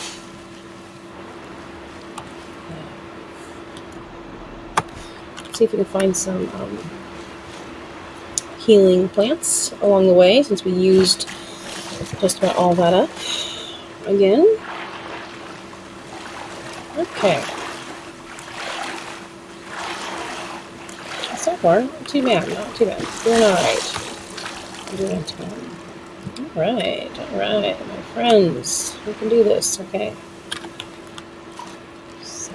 healing plants along the way, since we used just about all that up again. Okay. So far, not too bad, not too bad. Doing alright. Doing time. Alright, my friends. We can do this, okay. So,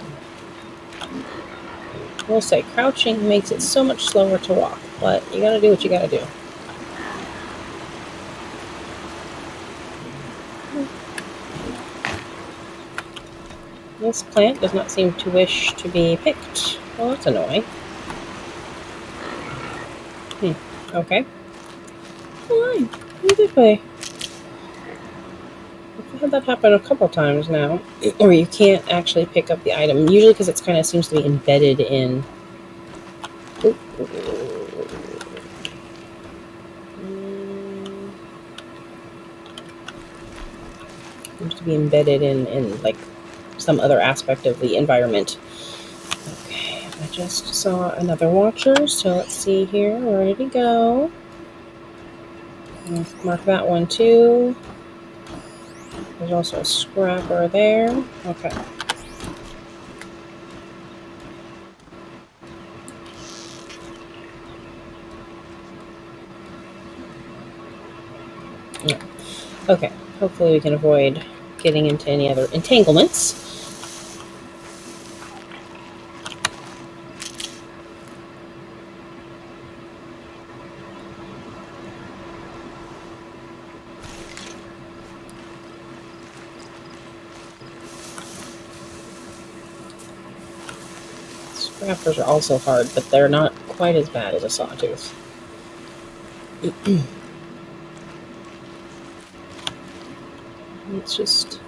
we'll say crouching makes it so much slower to walk, but you gotta do what you gotta do. This plant does not seem to wish to be picked. Well, that's annoying. Okay. Fine. Go this way. I've had that happen a couple times now, where you can't actually pick up the item. Usually because it kind of seems to be embedded in... Seems to be embedded in like some other aspect of the environment. Okay, I just saw another watcher, so let's see here. Where did he go? I'll mark that one too. There's also a scrapper there. Okay. Yeah. Okay, hopefully we can avoid getting into any other entanglements. Scrappers are also hard, but they're not quite as bad as a sawtooth. It's just...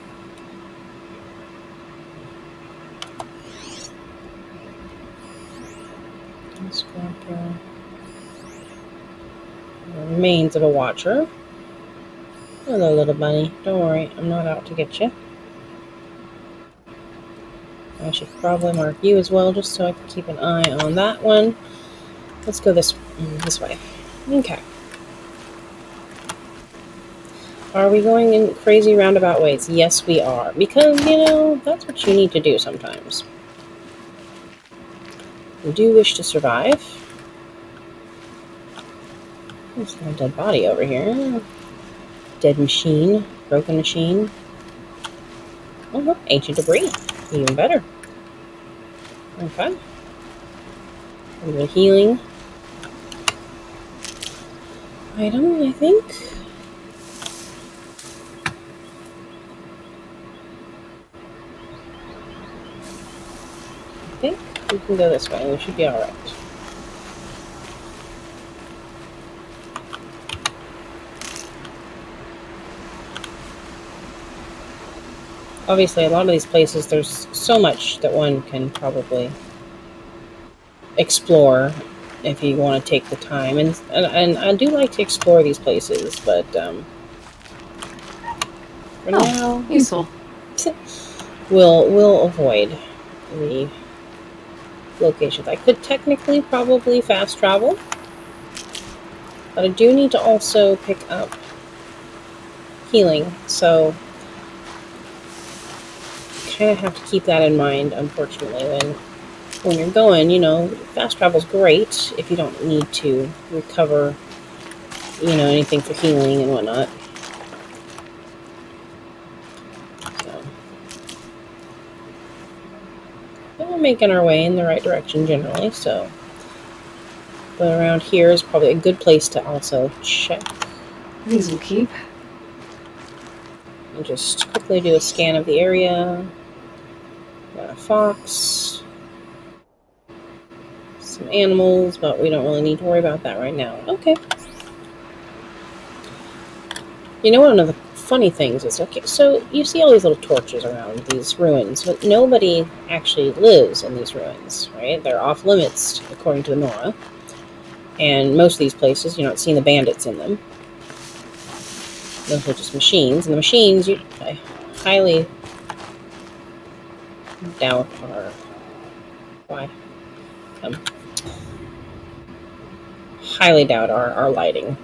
Scrapper. The remains of a watcher. Hello, little bunny. Don't worry, I'm not out to get you. I should probably mark you as well, just so I can keep an eye on that one. Let's go this way. Okay. Are we going in crazy roundabout ways? Yes, we are. Because, that's what you need to do sometimes. We do wish to survive. There's a dead body over here. Dead machine. Broken machine. Oh, look. Ancient debris. Even better. Okay. A little healing item, I think. I think we can go this way. We should be alright. Obviously, a lot of these places, there's so much that one can probably explore if you want to take the time. And I do like to explore these places, but for now, Useful. we'll avoid the locations. I could technically probably fast travel, but I do need to also pick up healing, so kind of have to keep that in mind, unfortunately, when you're going. Fast travel's great if you don't need to recover, anything for healing and whatnot. So, but we're making our way in the right direction generally, so. But around here is probably a good place to also check. These will keep. And just quickly do a scan of the area. Got a fox. Some animals, but we don't really need to worry about that right now. Okay. One of the funny things is, okay, so you see all these little torches around these ruins, but nobody actually lives in these ruins, right? They're off limits, according to Nora. And most of these places, you're not seeing the bandits in them. Those are just machines. And the machines, I highly doubt are... Why? Highly doubt our lighting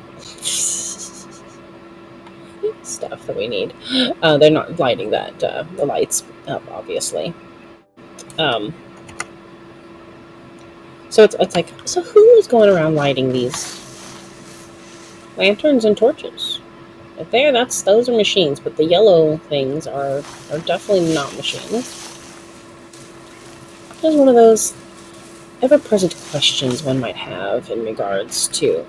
stuff that we need. They're not lighting that the lights up, obviously. So it's like, so who is going around lighting these lanterns and torches? Right there, those are machines, but the yellow things are definitely not machines. There's one of those ever-present questions one might have in regards to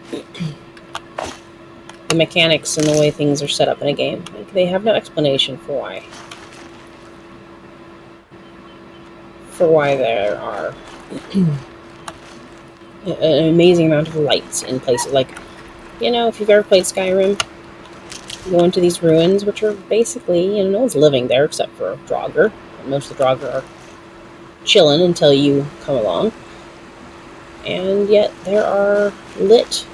the mechanics and the way things are set up in a game. Like, they have no explanation for why there are an amazing amount of lights in places. Like, if you've ever played Skyrim, you go into these ruins, which are basically, no one's living there except for Draugr. And most of the Draugr are chilling until you come along. And yet there are lit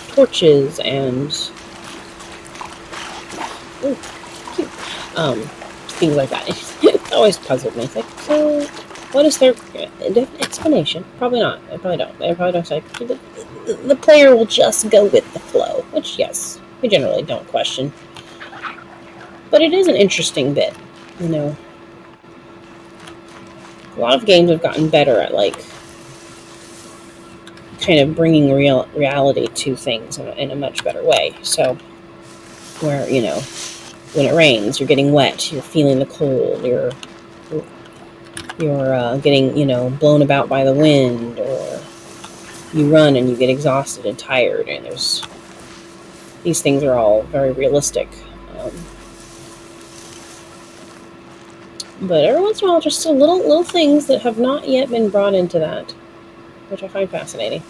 torches and things like that. It always puzzled me. It's like, so what is their explanation? Probably not. They probably don't. They probably don't say. The player will just go with the flow, which, yes, we generally don't question. But it is an interesting bit, A lot of games have gotten better at, kind of bringing reality to things in a much better way. So, where, when it rains, you're getting wet, you're feeling the cold, you're getting, blown about by the wind, or you run and you get exhausted and tired, and these things are all very realistic. But every once in a while, just some little things that have not yet been brought into that, which I find fascinating.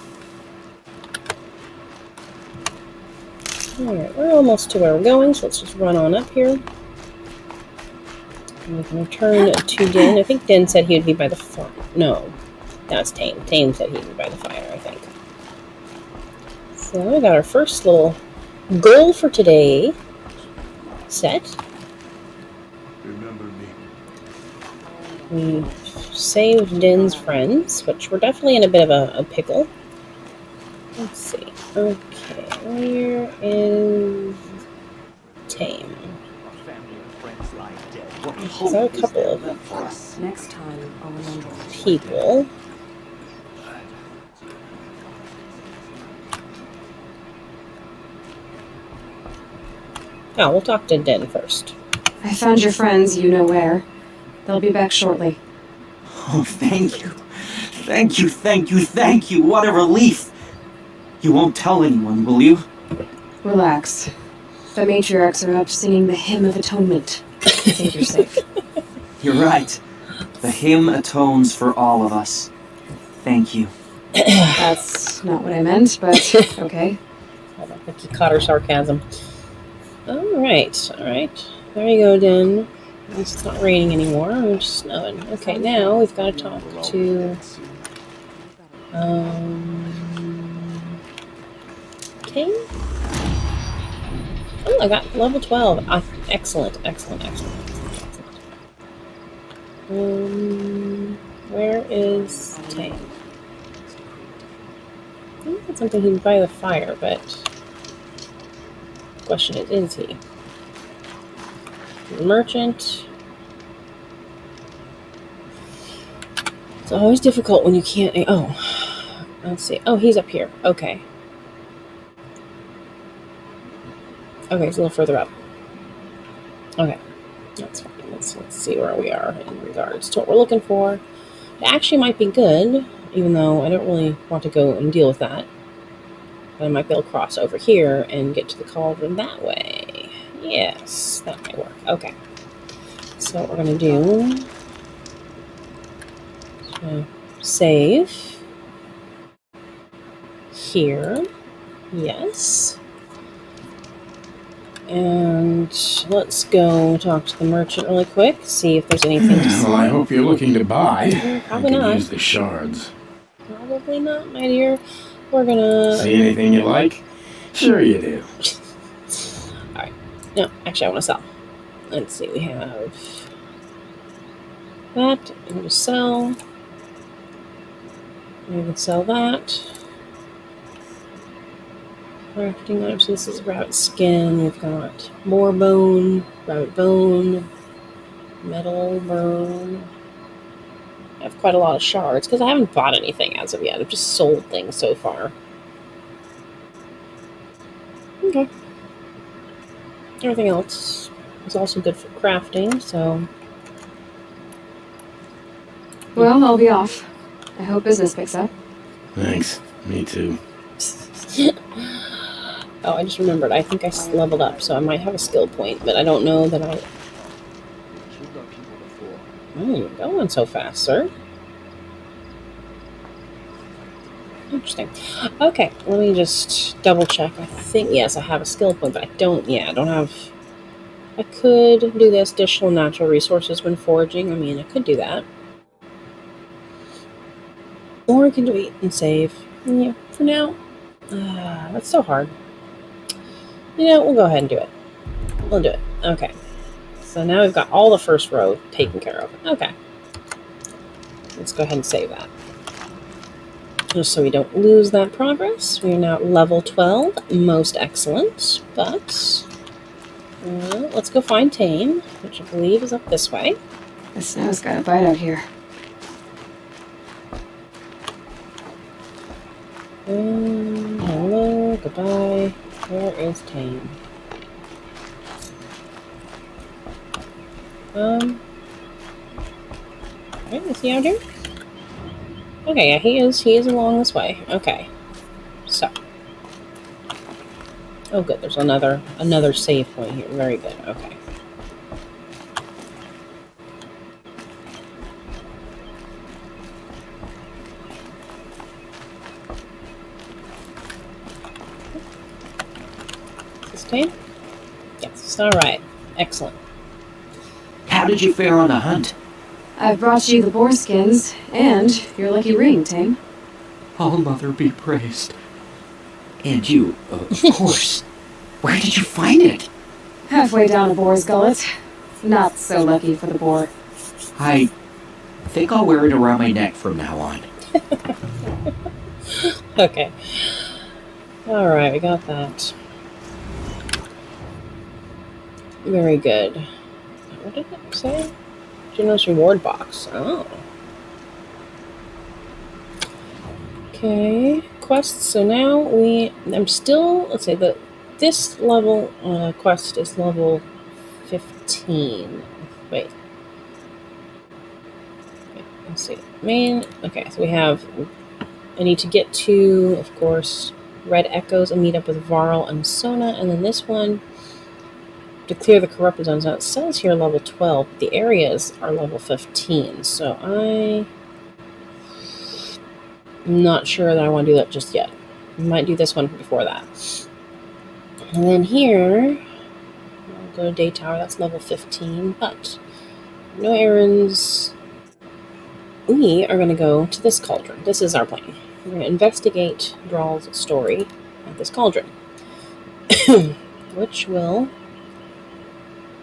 Alright, we're almost to where we're going, so let's just run on up here. And we can return to Den. I think Den said he would be by the fire. No, that's Tame. Tame said he'd be by the fire, I think. So we got our first little Goal for today. Set. Remember me. We saved Din's friends, which we're definitely in a bit of a pickle. Let's see. Okay, where is Tame? So a couple of Next time, I'll remember. people. Oh, we'll talk to Din first. I found your friends, you know where. They'll be back shortly. Oh, thank you. Thank you, thank you, thank you. What a relief. You won't tell anyone, will you? Relax. The matriarchs are up singing the Hymn of Atonement. I think you're safe. You're right. The hymn atones for all of us. Thank you. That's not what I meant, but okay. I don't think you caught her sarcasm. Alright. There you go, Din. At least it's not raining anymore. We're just snowing. Okay, now we've got to talk to... King? Oh, I got level 12. Excellent. Where is Tang? I think that's something he'd by the fire, but the question is he? Merchant. It's always difficult when you can't. Oh, let's see. Oh, he's up here. Okay. Okay, he's a little further up. Okay, that's fine. Let's see where we are in regards to what we're looking for. It actually might be good, even though I don't really want to go and deal with that. But I might be able to cross over here and get to the cauldron that way. Yes, that might work. Okay. So what we're going to do... save. Here. Yes. And let's go talk to the merchant really quick, see if there's anything to sell. Well, I hope you're looking to buy. Probably I not. can use the shards. Probably not, my dear. We're gonna... See anything you like? Sure you do. Alright. No, actually I want to sell. Let's see, we have that. I'm going to sell. We can sell that. Crafting items. This is rabbit skin. We've got more bone, rabbit bone, metal bone. I have quite a lot of shards because I haven't bought anything as of yet. I've just sold things so far. Okay. Everything else is also good for crafting, so... Well, I'll be off. I hope business picks up. Thanks. Me too. Oh, I just remembered. I think I leveled up, so I might have a skill point, but I don't know that I... Oh, you're going so fast, sir. Interesting. Okay, let me just double check. I think, yes, I have a skill point, but I don't have... I could do this additional natural resources when foraging. I mean, I could do that. Or I can do eat and save. Yeah, for now. That's so hard. You know, we'll go ahead and do it. We'll do it. Okay. So now we've got all the first row taken care of. Okay. Let's go ahead and save that. Just so we don't lose that progress. We are now at level 12. Most excellent. But let's go find Tame, which I believe is up this way. The snow's got a bite out here. Hello, goodbye. Where is Tame? Okay, is he out here? Okay, yeah, he is. He is along this way. Okay. So. Oh, good. There's another save point here. Very good. Okay. Is this Tame? Yes. All right. Excellent. How did you fare on the hunt? I've brought you the boar skins and your lucky ring, Tame. All Mother be praised. And you, of course. Where did you find it? Halfway down a boar's gullet. Not so lucky for the boar. I think I'll wear it around my neck from now on. Okay. Alright, we got that. Very good. What did it say? Generous reward box. Oh. Okay. Quests. So now I'm still, let's say that this level quest is level 15. Wait. Let's see. Okay, so I need to get to, of course, Red Echoes and meet up with Varl and Sona, and then this one to clear the corrupted zones. Now it says here level 12, but the areas are level 15, so I'm not sure that I want to do that just yet. I might do this one before that. And then here, I'll go to Day Tower, that's level 15, but no errands. We are going to go to this cauldron. This is our plan. We're going to investigate Drawl's story at this cauldron, which will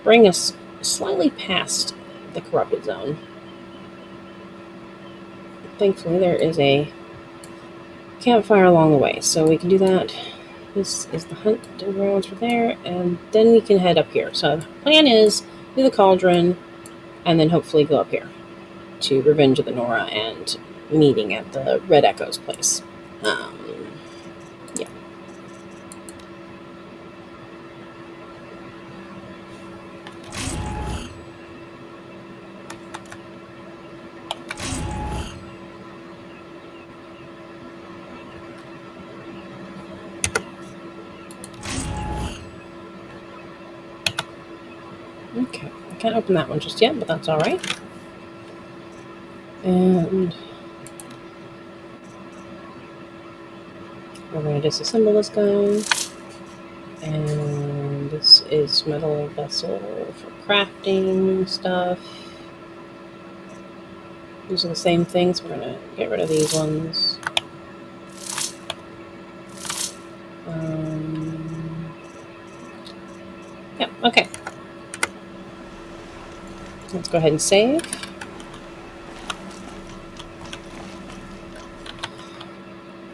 bring us slightly past the corrupted zone. Thankfully, there is a campfire along the way, so we can do that. This is the hunt grounds for there, and then we can head up here. So the plan is do the cauldron, and then hopefully go up here to Revenge of the Nora and meeting at the Red Echoes place. Yeah. Okay, I can't open that one just yet, but that's all right. And we're going to disassemble this guy. And this is metal vessel for crafting stuff. These are the same things. We're going to get rid of these ones. Yeah, okay. Let's go ahead and save.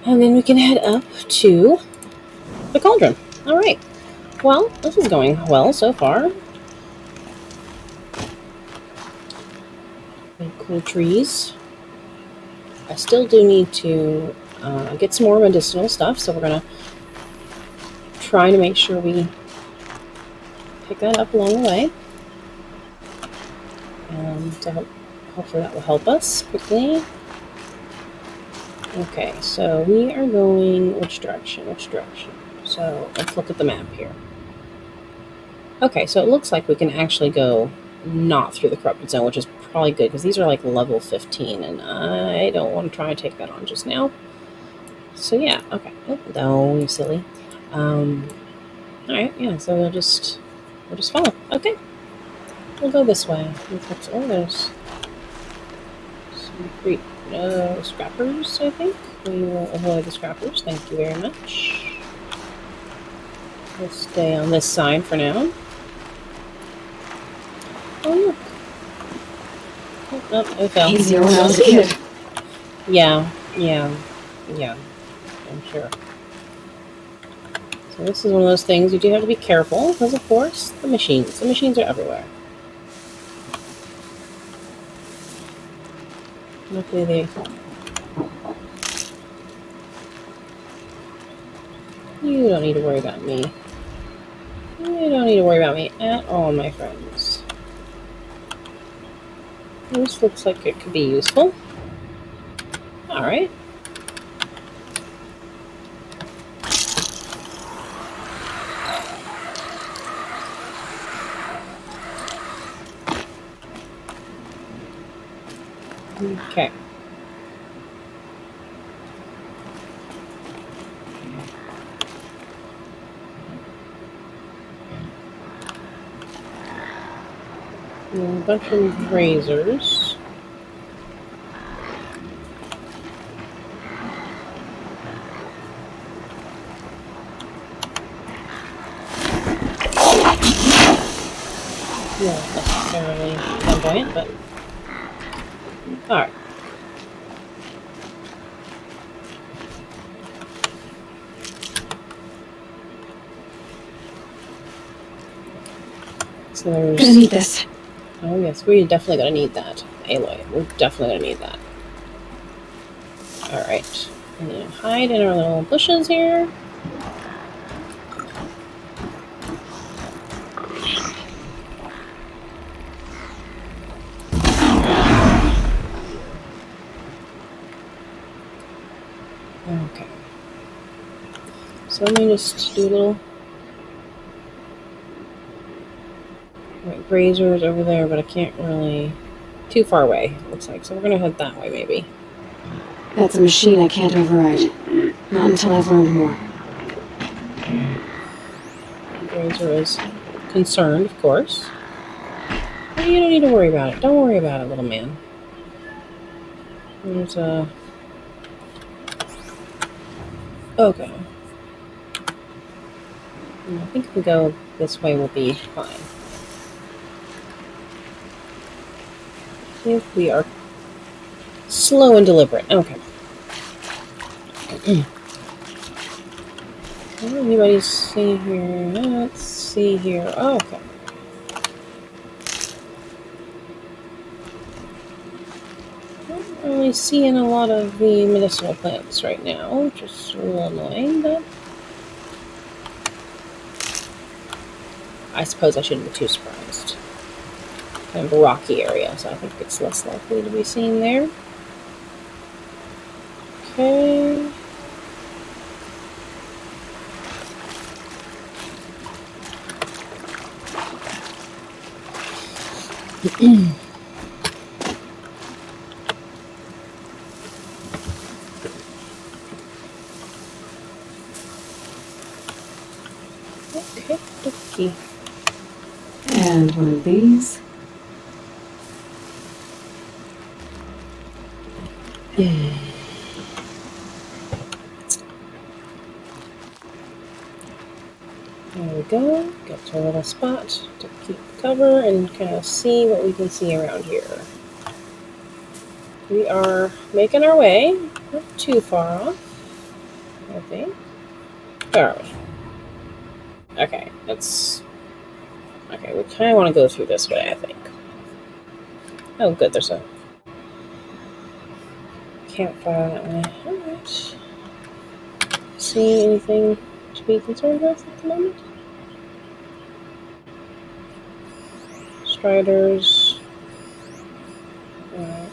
And then we can head up to the cauldron. All right. Well, this is going well so far. Cool trees. I still do need to get some more medicinal stuff, so we're going to try to make sure we pick that up along the way. So hopefully that will help us quickly. Okay, so we are going which direction? So let's look at the map here. Okay, so it looks like we can actually go not through the corrupted zone, which is probably good because these are like level 15, and I don't want to try and take that on just now. So yeah, okay. Oh, no, you silly. All right, yeah. So we'll just follow. Okay, we'll go this way. Oh, there's some scrappers. I think we will avoid the scrappers. Thank you very much. We'll stay on this side for now. Oh, look. Oh, it fell. Easier when I was a kid. Yeah, I'm sure. So this is one of those things you do have to be careful, because of course, the machines are everywhere. Luckily you don't need to worry about me. You don't need to worry about me at all, my friends. This looks like it could be useful. Alright. Okay. A bunch of razors. not necessarily flamboyant, but alright. So Gonna there's... need this. Oh yes, we're definitely gonna need that. Aloy, we're definitely gonna need that. Alright. And then hide in our little bushes here. Okay. So let me just do a little... Right, grazers over there, but I can't really... Too far away, looks like. So we're gonna head that way, maybe. That's a machine I can't override. Not until I've learned more. Grazer is concerned, of course. But you don't need to worry about it. Don't worry about it, little man. There's a... Okay. I think if we go this way, we'll be fine. If we are slow and deliberate. Okay. Anybody see here? Let's see here. Oh, okay. Not really seeing a lot of the medicinal plants right now, which is a little annoying, but I suppose I shouldn't be too surprised. Kind of a rocky area, so I think it's less likely to be seen there. Okay. Okay, dokie. And one of these. There we go. Get to a little spot to keep cover and kind of see what we can see around here. We are making our way. Not too far off, I think. Where are we? Okay, that's... Okay, we kind of want to go through this way, I think. Oh, good, there's a campfire that way. Alright. See anything to be concerned with at the moment? Striders. Alright.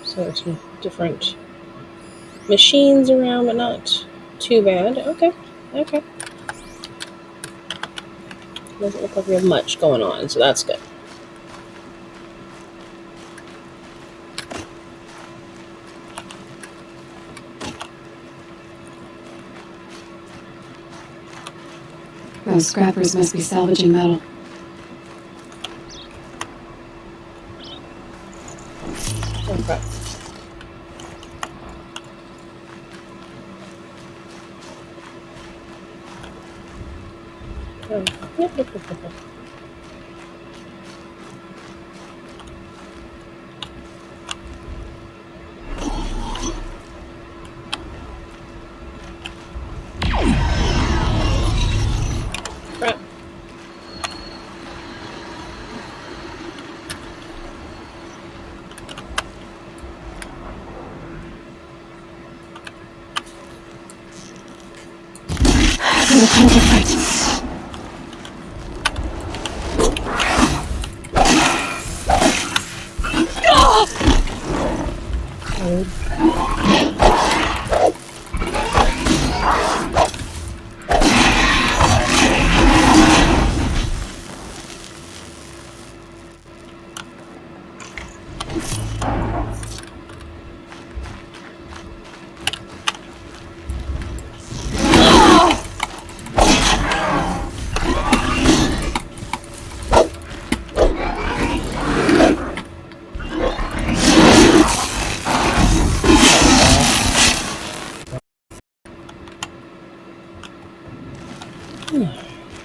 So there's some different machines around, but not too bad. Okay, okay. Doesn't look like we have much going on, so that's good. Those scrappers must be salvaging metal. Okay. Oh, yep, yep, yep, yep. Crap. Another chemical fight.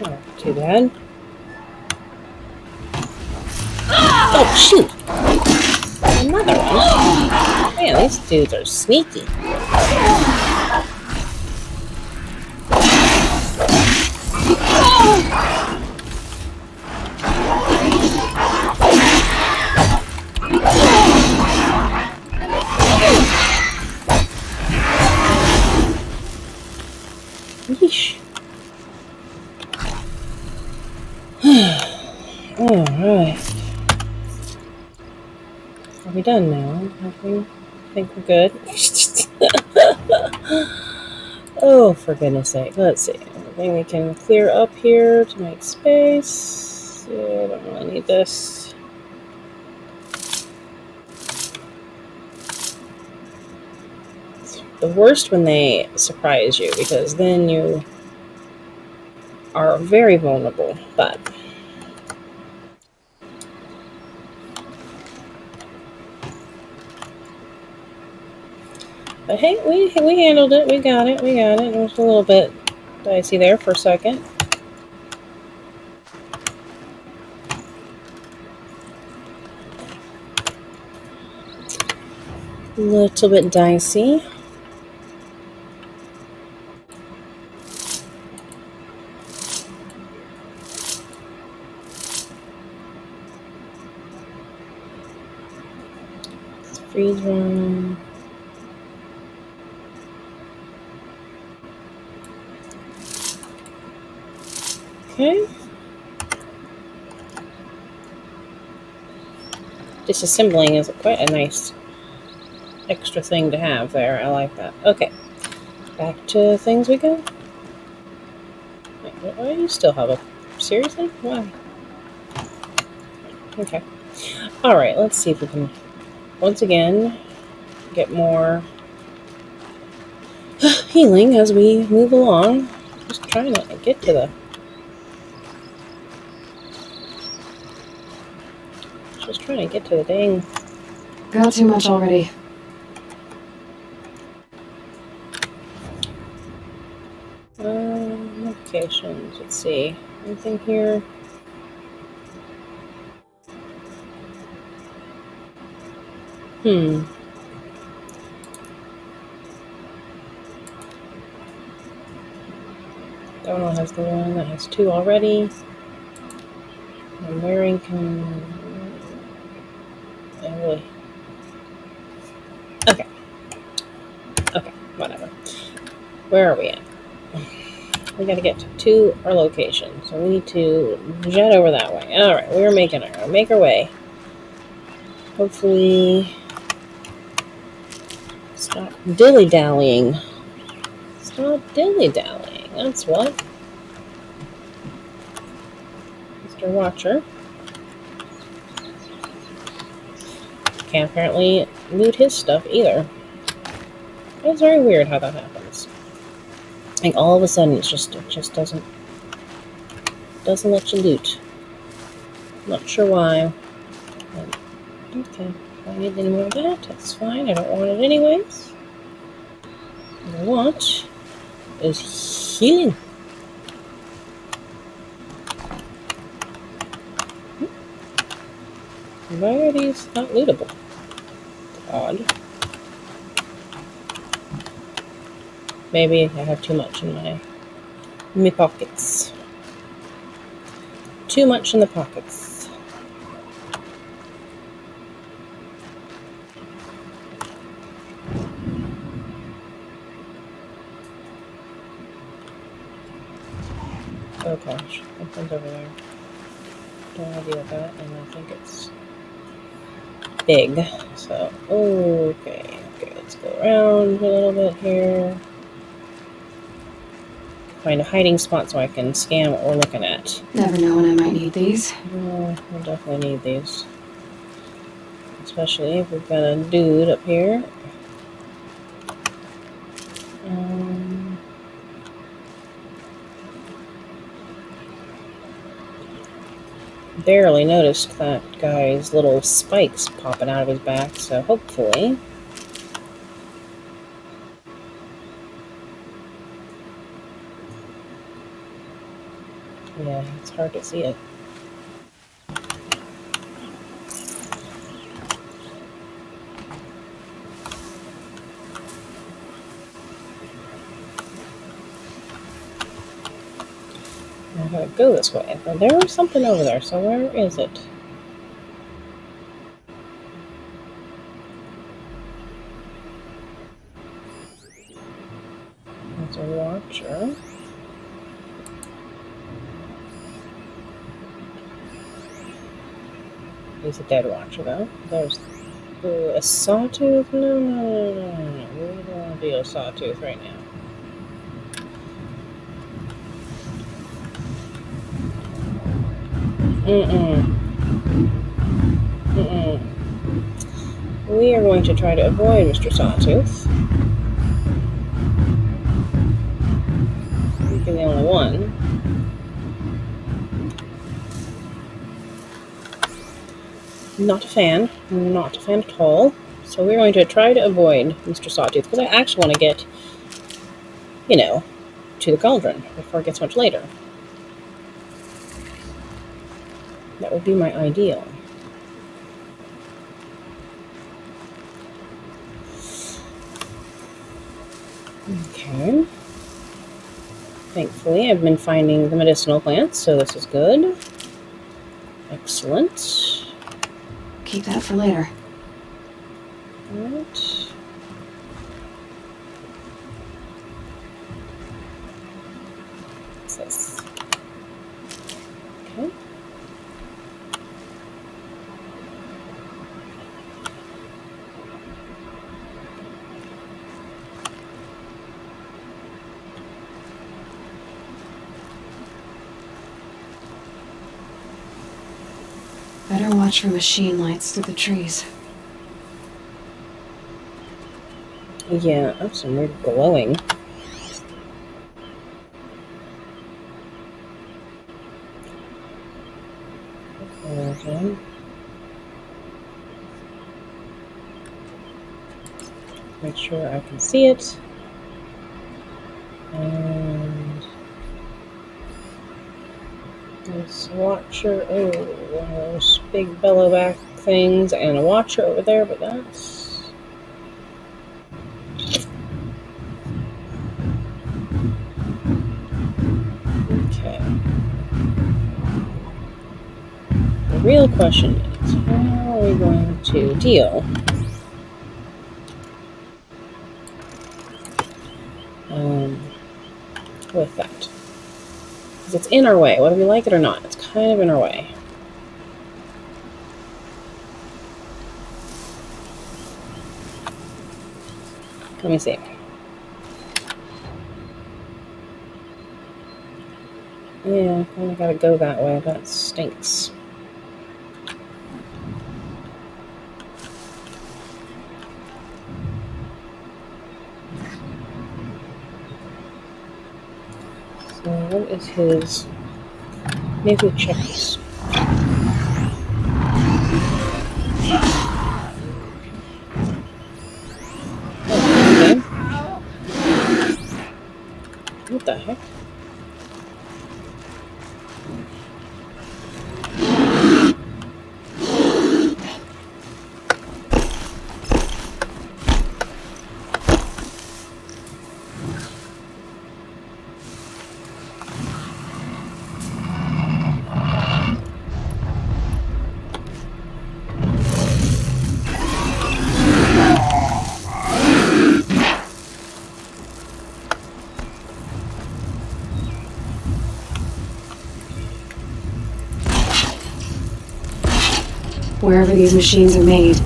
Not too bad. Shoot! Another one. Man, these dudes are sneaky. Yeesh. Alright. Are we done now? I think we're good. Oh, for goodness sake. Let's see. Anything we can clear up here to make space? Yeah, I don't really need this. It's the worst when they surprise you, because then you are very vulnerable. But hey, we handled it. We got it. It was a little bit dicey there for a second. A little bit dicey. Freeze run. Okay. Disassembling is quite a nice extra thing to have there. I like that. Okay. Back to things we go. Wait, why do you still have a... Seriously? Why? Okay. Alright, let's see if we can once again get more healing as we move along. Just trying to get to the... Just trying to get to the dang... Got too much already. Locations. Let's see. Anything here? That one has the one that has two already. And wearing can... Oh, really? Okay. Okay, whatever. Where are we at? We gotta get to our location. So we need to jet over that way. Alright, we're make our way. Hopefully... Stop dilly-dallying. Stop dilly-dallying. That's what. Mr. Watcher. Can't apparently loot his stuff either. It's very weird how that happens. Like all of a sudden it just doesn't let you loot. Not sure why. But, okay. If I need any more of that, that's fine. I don't want it anyways. What I want is healing. Why are these not lootable? Odd. Maybe I have too much in my pockets. Too much in the pockets. Oh gosh, something's over there. Don't want to deal with that, and I think it's big. So, okay, let's go around a little bit here. Find a hiding spot so I can scan what we're looking at. Never know when I might need these. We'll definitely need these. Especially if we've got a dude up here. Barely noticed that guy's little spikes popping out of his back, so hopefully... Yeah, it's hard to see it. I gotta go this way. But there was something over there, so where is it? There's a watcher. He's a dead watcher, though. There's a sawtooth. No. We don't want to be a sawtooth right now. We are going to try to avoid Mr. Sawtooth. You're the only one. Not a fan. Not a fan at all. So we're going to try to avoid Mr. Sawtooth because I actually want to get, to the cauldron before it gets much later. That would be my ideal. Okay. Thankfully, I've been finding the medicinal plants, so this is good. Excellent. Keep that for later. Alright. What's this? Okay. Better watch for machine lights through the trees. Yeah, that's some weird glowing. Okay. Make sure I can see it. And this watcher, one of those big bellow back things, and a watcher over there, but that's... Okay. The real question is, how are we going to deal with that? Because it's in our way, whether we like it or not. It's kind of in our way. Let me see. Yeah, I kind of gotta go that way. That stinks. So what is his... Maybe we'll check this. Oh, okay. What the heck? Wherever these machines are made.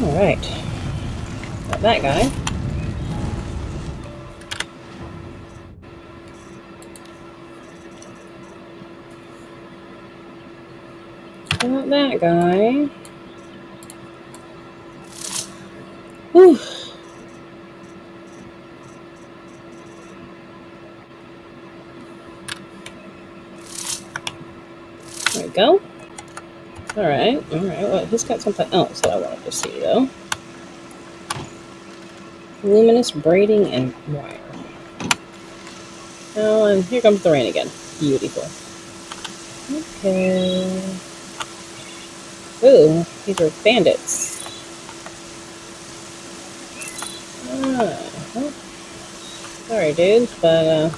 Alright. Got that guy. Got that guy. Whew. There we go. Alright. Well, he's got something else that I wanted to see, though. Luminous braiding and wire. Oh, and here comes the rain again. Beautiful. Okay. Ooh, these are bandits. Well, sorry, dudes, but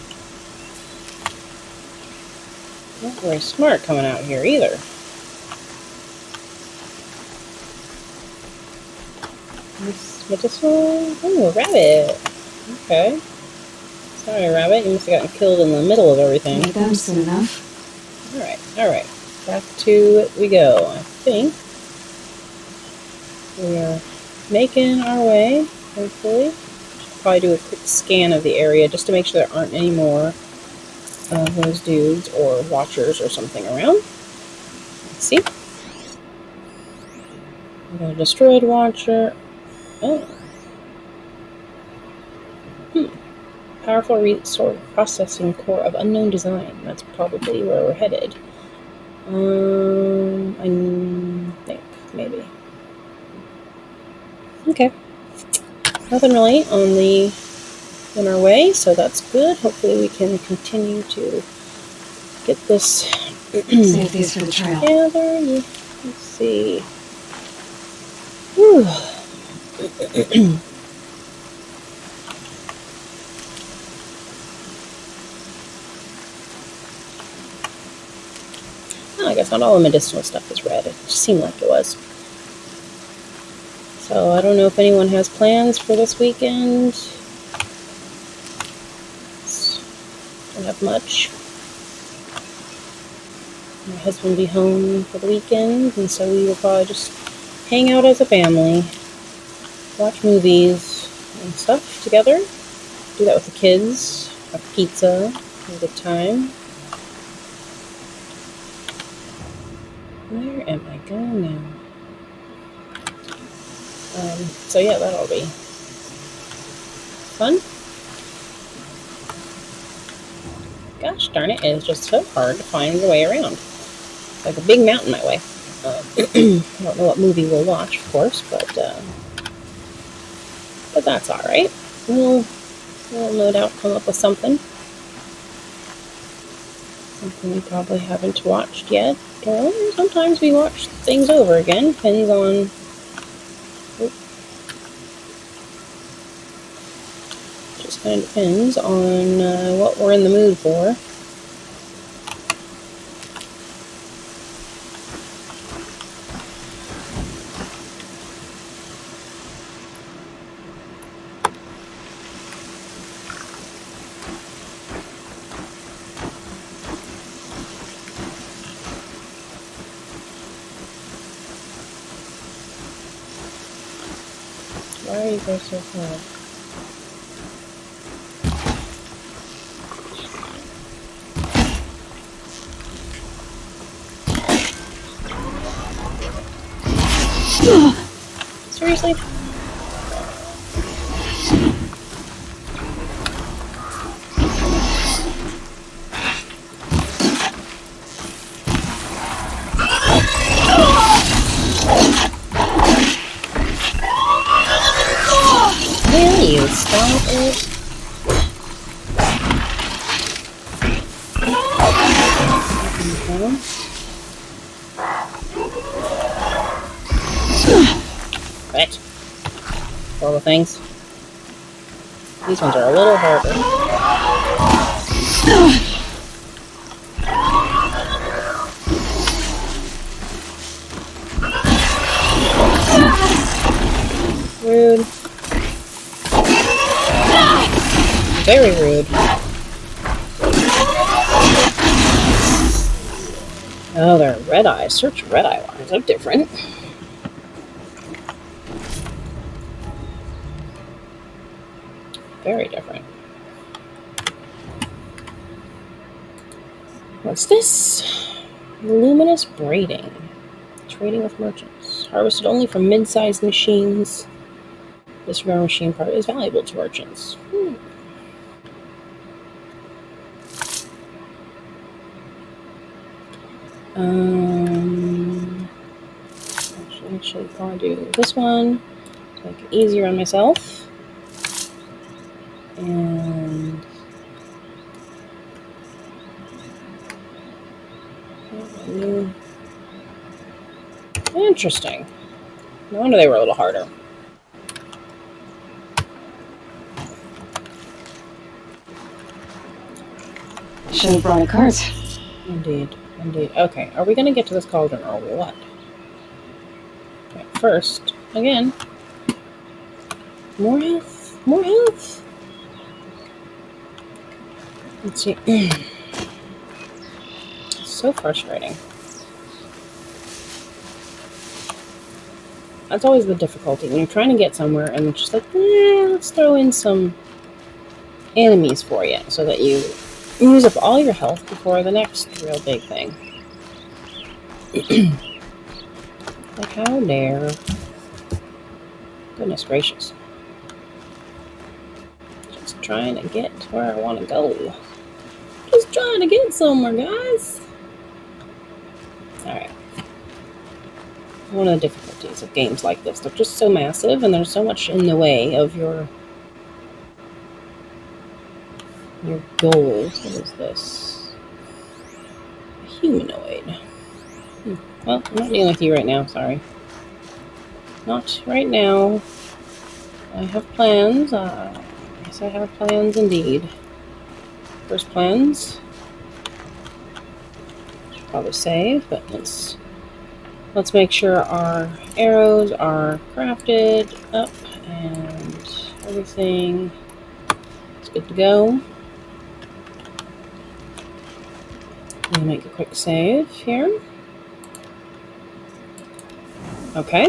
not very smart coming out here either. This medicinal. Oh, a rabbit. Okay. Sorry, rabbit. You must have gotten killed in the middle of everything. Maybe that's soon enough. Alright. Back to it we go. I think we are making our way, hopefully. Should probably do a quick scan of the area just to make sure there aren't any more of those dudes or watchers or something around. Let's see. We got a destroyed watcher. Oh. Powerful resource processing core of unknown design. That's probably where we're headed. I think maybe. Okay. Nothing really in our way, so that's good. Hopefully we can continue to get this Save these for the trail. together. Let's see. Whew. Well, I guess not all the medicinal stuff is red. It just seemed like it was. So I don't know if anyone has plans for this weekend. Don't have much. My husband will be home for the weekend, and so we will probably just hang out as a family, watch movies and stuff together. Do that with the kids. Have pizza. Have a good time. Where am I going now? So yeah, that'll be fun. Gosh darn it, it's just so hard to find the way around. It's like a big mountain my way. I don't know what movie we'll watch, of course, but that's alright. We'll no doubt come up with something. Something we probably haven't watched yet. Or sometimes we watch things over again. Depends on... Just kind of depends on what we're in the mood for. Why are you guys so hard? Seriously? Will you stop it? Right. All the things. These ones are a little harder. Rude. Very rude. Oh, they're red eyes. Search red eye ones. They're different. Very different. What's this? Luminous braiding. Trading with merchants. Harvested only from mid-sized machines. This rare machine part is valuable to merchants. Actually, I'll do this one to make it easier on myself. And interesting. No wonder they were a little harder. Should have brought a cart. Indeed. Okay, are we going to get to this cauldron or what? Okay, first, again, more health. Let's see. So frustrating. That's always the difficulty when you're trying to get somewhere and it's just like, let's throw in some enemies for you so that you use up all your health before the next real big thing. Like, how dare. Goodness gracious. Just trying to get to where I want to go. Just trying to get somewhere, guys. Alright. One of the difficulties of games like this, they're just so massive and there's so much in the way of your goals. What is this? A humanoid. Well, I'm not dealing with you right now, sorry. Not right now. I have plans. Yes, I have plans indeed. First plans. Should probably save, but let's make sure our arrows are crafted up and everything is good to go. I'm gonna make a quick save here. Okay.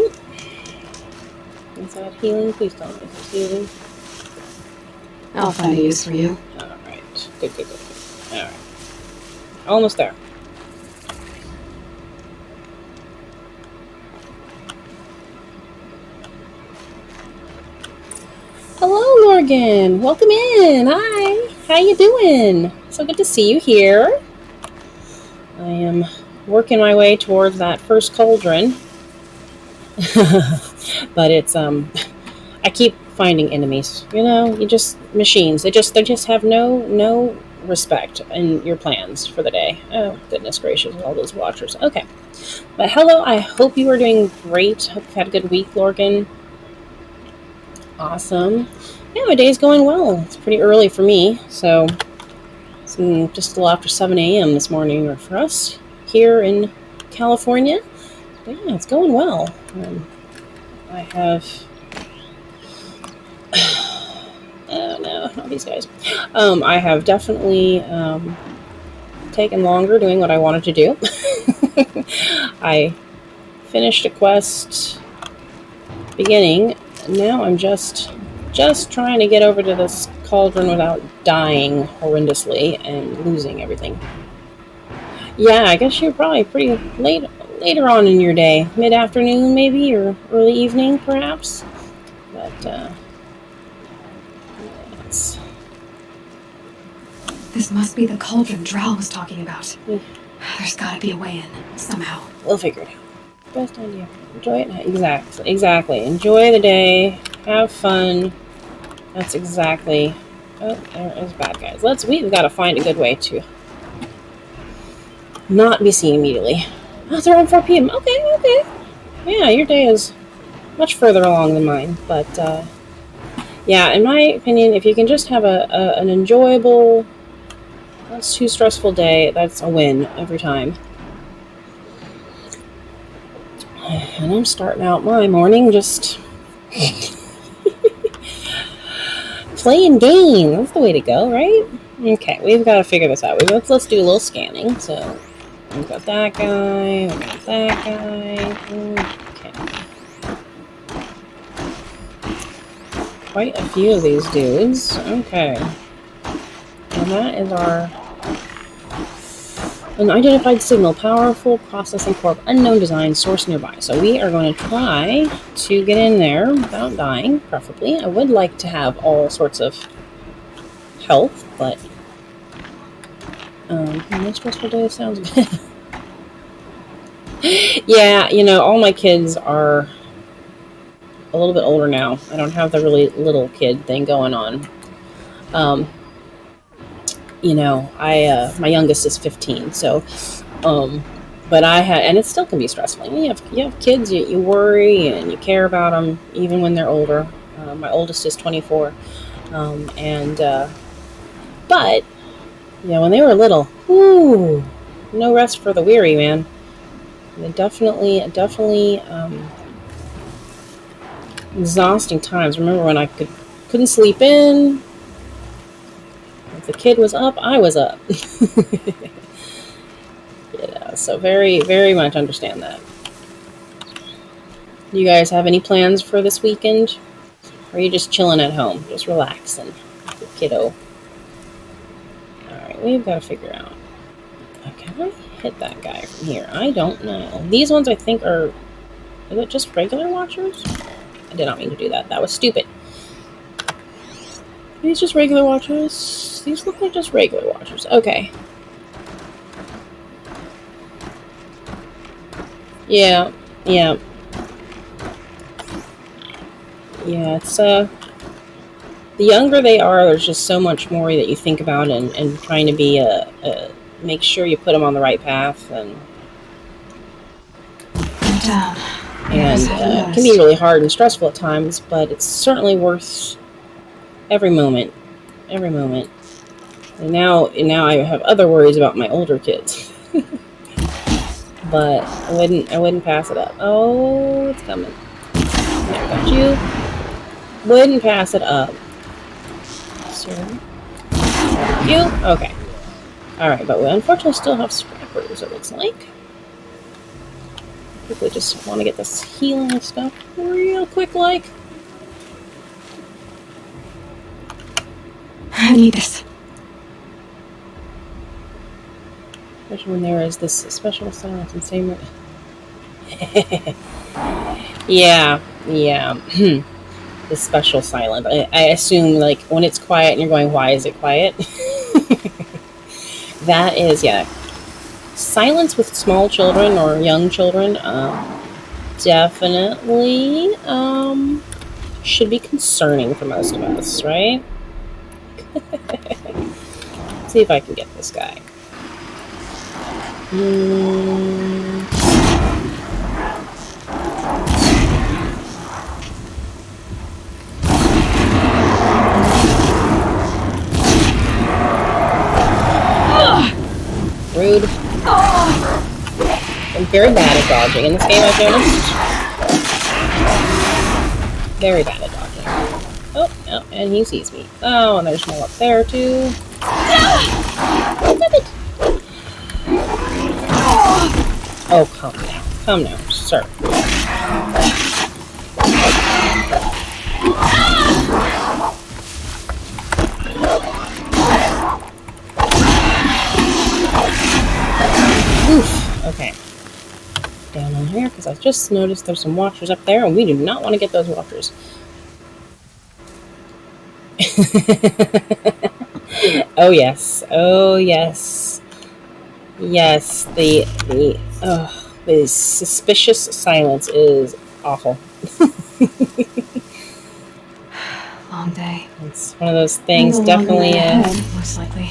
Is that healing? Please tell me it's healing. I'll find a use for you. Alright. Good. Alright. Almost there. Hello, Morgan. Welcome in. Hi. How you doing? So good to see you here. I am working my way towards that first cauldron. But it's I keep finding enemies. You know, machines. They just have no respect in your plans for the day. Oh, goodness gracious, all those watchers. Okay. But hello, I hope you are doing great. Hope you've had a good week, Lorgan. Awesome. Yeah, my day's going well. It's pretty early for me, so it's just a little after 7 a.m. this morning, or for us here in California. But yeah, it's going well. I have... Oh no, not these guys. I have definitely taken longer doing what I wanted to do. I finished a quest beginning, and now I'm just trying to get over to this cauldron without dying horrendously and losing everything. Yeah, I guess you're probably pretty later on in your day. Mid-afternoon, maybe, or early evening, perhaps. But, yes. This must be the cauldron Drow was talking about. There's gotta be a way in, somehow. We'll figure it out. Best idea. Enjoy it. Exactly. Enjoy the day. Have fun. That's exactly... Oh, there is bad guys. We've got to find a good way to not be seen immediately. Oh, it's around 4 p.m. Okay. Yeah, your day is much further along than mine. But, yeah, in my opinion, if you can just have an enjoyable, not too stressful day, that's a win every time. And I'm starting out my morning just playing games. That's the way to go, right? Okay, we've got to figure this out. Let's do a little scanning. So we've got that guy. We've got that guy. Okay. quite a few of these dudes. Okay. And that is our unidentified signal. Powerful processing core, unknown design, source nearby. So we are going to try to get in there without dying, preferably. I would like to have all sorts of health, but no stressful day sounds good. Yeah, you know, all my kids are a little bit older now. I don't have the really little kid thing going on. You know, my youngest is 15, so but I had, and it still can be stressful. You have kids, you worry and you care about them even when they're older. My oldest is 24, but you know, when they were little, ooh, no rest for the weary, man. Definitely exhausting times. Remember when I couldn't sleep in? If the kid was up, I was up. Yeah, so very, very much understand that. Do you guys have any plans for this weekend? Or are you just chilling at home, just relaxing with the kiddo? Alright, we've got to figure out. Can I hit that guy from here? I don't know. These ones I think are it just regular watchers? I did not mean to do that. That was stupid. Are these just regular watchers? These look like just regular watchers. Okay. Yeah. Yeah, it's the younger they are, there's just so much more that you think about and trying to be make sure you put them on the right path, and it can be really hard and stressful at times, but it's certainly worth every moment. And now I have other worries about my older kids. But I wouldn't pass it up. Oh, it's coming. I got you. Wouldn't pass it up. Sir. You? Okay. Alright, but we unfortunately still have scrappers, it looks like. I think we just want to get this healing stuff real quick, like. I need this. Especially when there is this special silence and same. Yeah. The special silence. I assume, like, when it's quiet and you're going, why is it quiet? That is, yeah. Silence with small children or young children, definitely, should be concerning for most of us, right? Let's see if I can get this guy. Rude. I'm very bad at dodging in this game, I've noticed. Very bad at dodging. Oh, and he sees me. Oh, and there's more up there, too. Oh, calm down. Calm down, sir. Oof. Okay. Down on here, because I just noticed there's some watchers up there, and we do not want to get those watchers. Oh yes. Oh yes. Yes. The suspicious silence is awful. Long day. It's one of those things. Definitely. Most likely.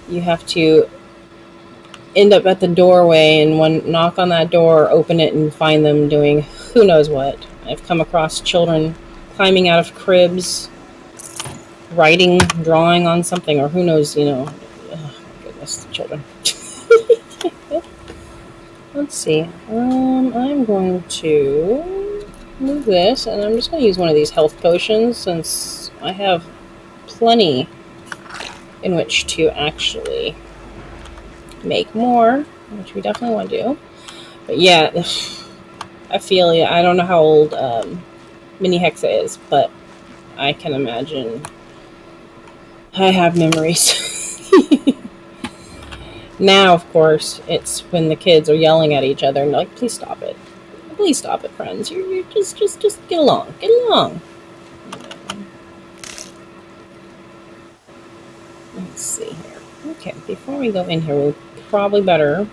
You have to end up at the doorway and knock on that door, open it, and find them doing who knows what. I've come across children climbing out of cribs, writing, drawing on something, or who knows, you know. Oh my goodness, children. Let's see. I'm going to move this, and I'm just going to use one of these health potions since I have plenty in which to actually make more, which we definitely want to do. But yeah, I feel, I don't know how old Mini Hexa is, but I can imagine. I have memories. Now, of course, it's when the kids are yelling at each other and like, please stop it. Please stop it, friends. You're just get along. Get along. Let's see here. Okay, before we go in here, we'll probably better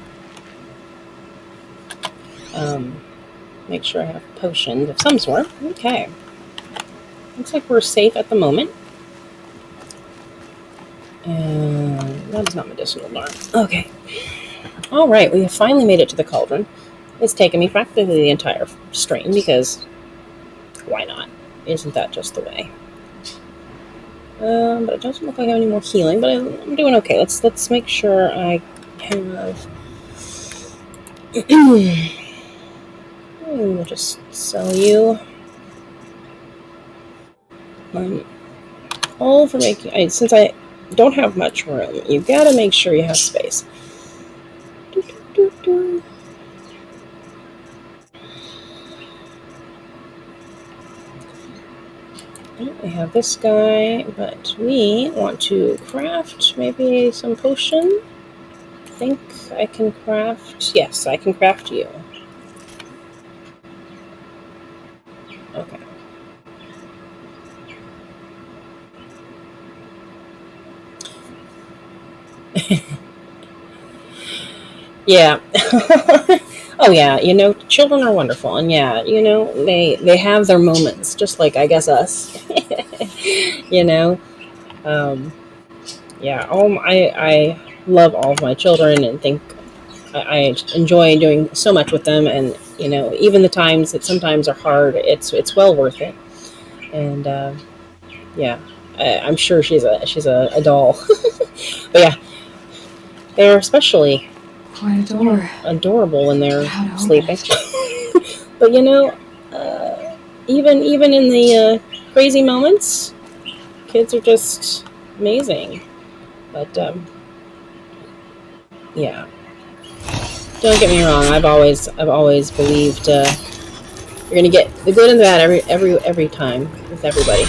make sure I have potions of some sort. Okay. Looks like we're safe at the moment. And that is not medicinal, darn. Okay. Alright, we have finally made it to the cauldron. It's taken me practically the entire stream because why not? Isn't that just the way? But it doesn't look like I have any more healing, but I'm doing okay. Let's make sure I have... We'll just sell you. All for making... since I don't have much room, you gotta make sure you have space. We have this guy, but we want to craft maybe some potion. I think I can craft... Yes, I can craft you. Okay. Yeah. Oh yeah, children are wonderful, and yeah, they have their moments, just like I guess us. Yeah. I love all of my children, and think I enjoy doing so much with them, and even the times that sometimes are hard, it's well worth it. And yeah, I'm sure she's a doll. But yeah, they're especially Quite a door. adorable when they're How to sleeping. open But even in the crazy moments, kids are just amazing. But yeah, don't get me wrong. I've always believed you're gonna get the good and the bad every time with everybody.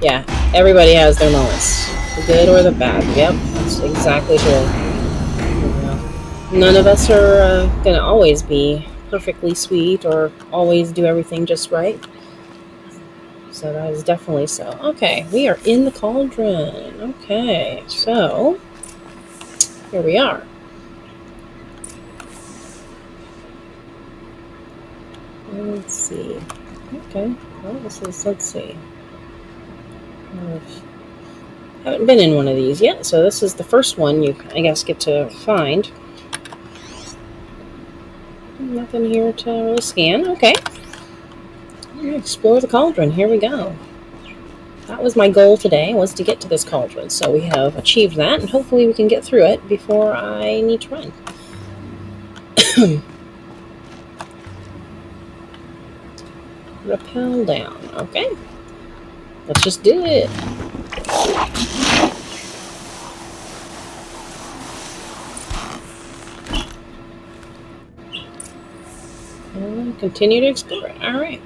Yeah, everybody has their moments, the good or the bad. Yep, that's exactly true. None of us are gonna always be perfectly sweet or always do everything just right. So that is definitely so. Okay, we are in the cauldron. Okay, so here we are. Let's see. Okay, well, let's see. I haven't been in one of these yet, so this is the first one you, I guess, get to find. Nothing here to really scan. Okay. Explore the cauldron. Here we go. That was my goal today, was to get to this cauldron. So we have achieved that, and hopefully we can get through it before I need to run. Rappel down. Okay. Let's just do it. And continue to explore it. All right.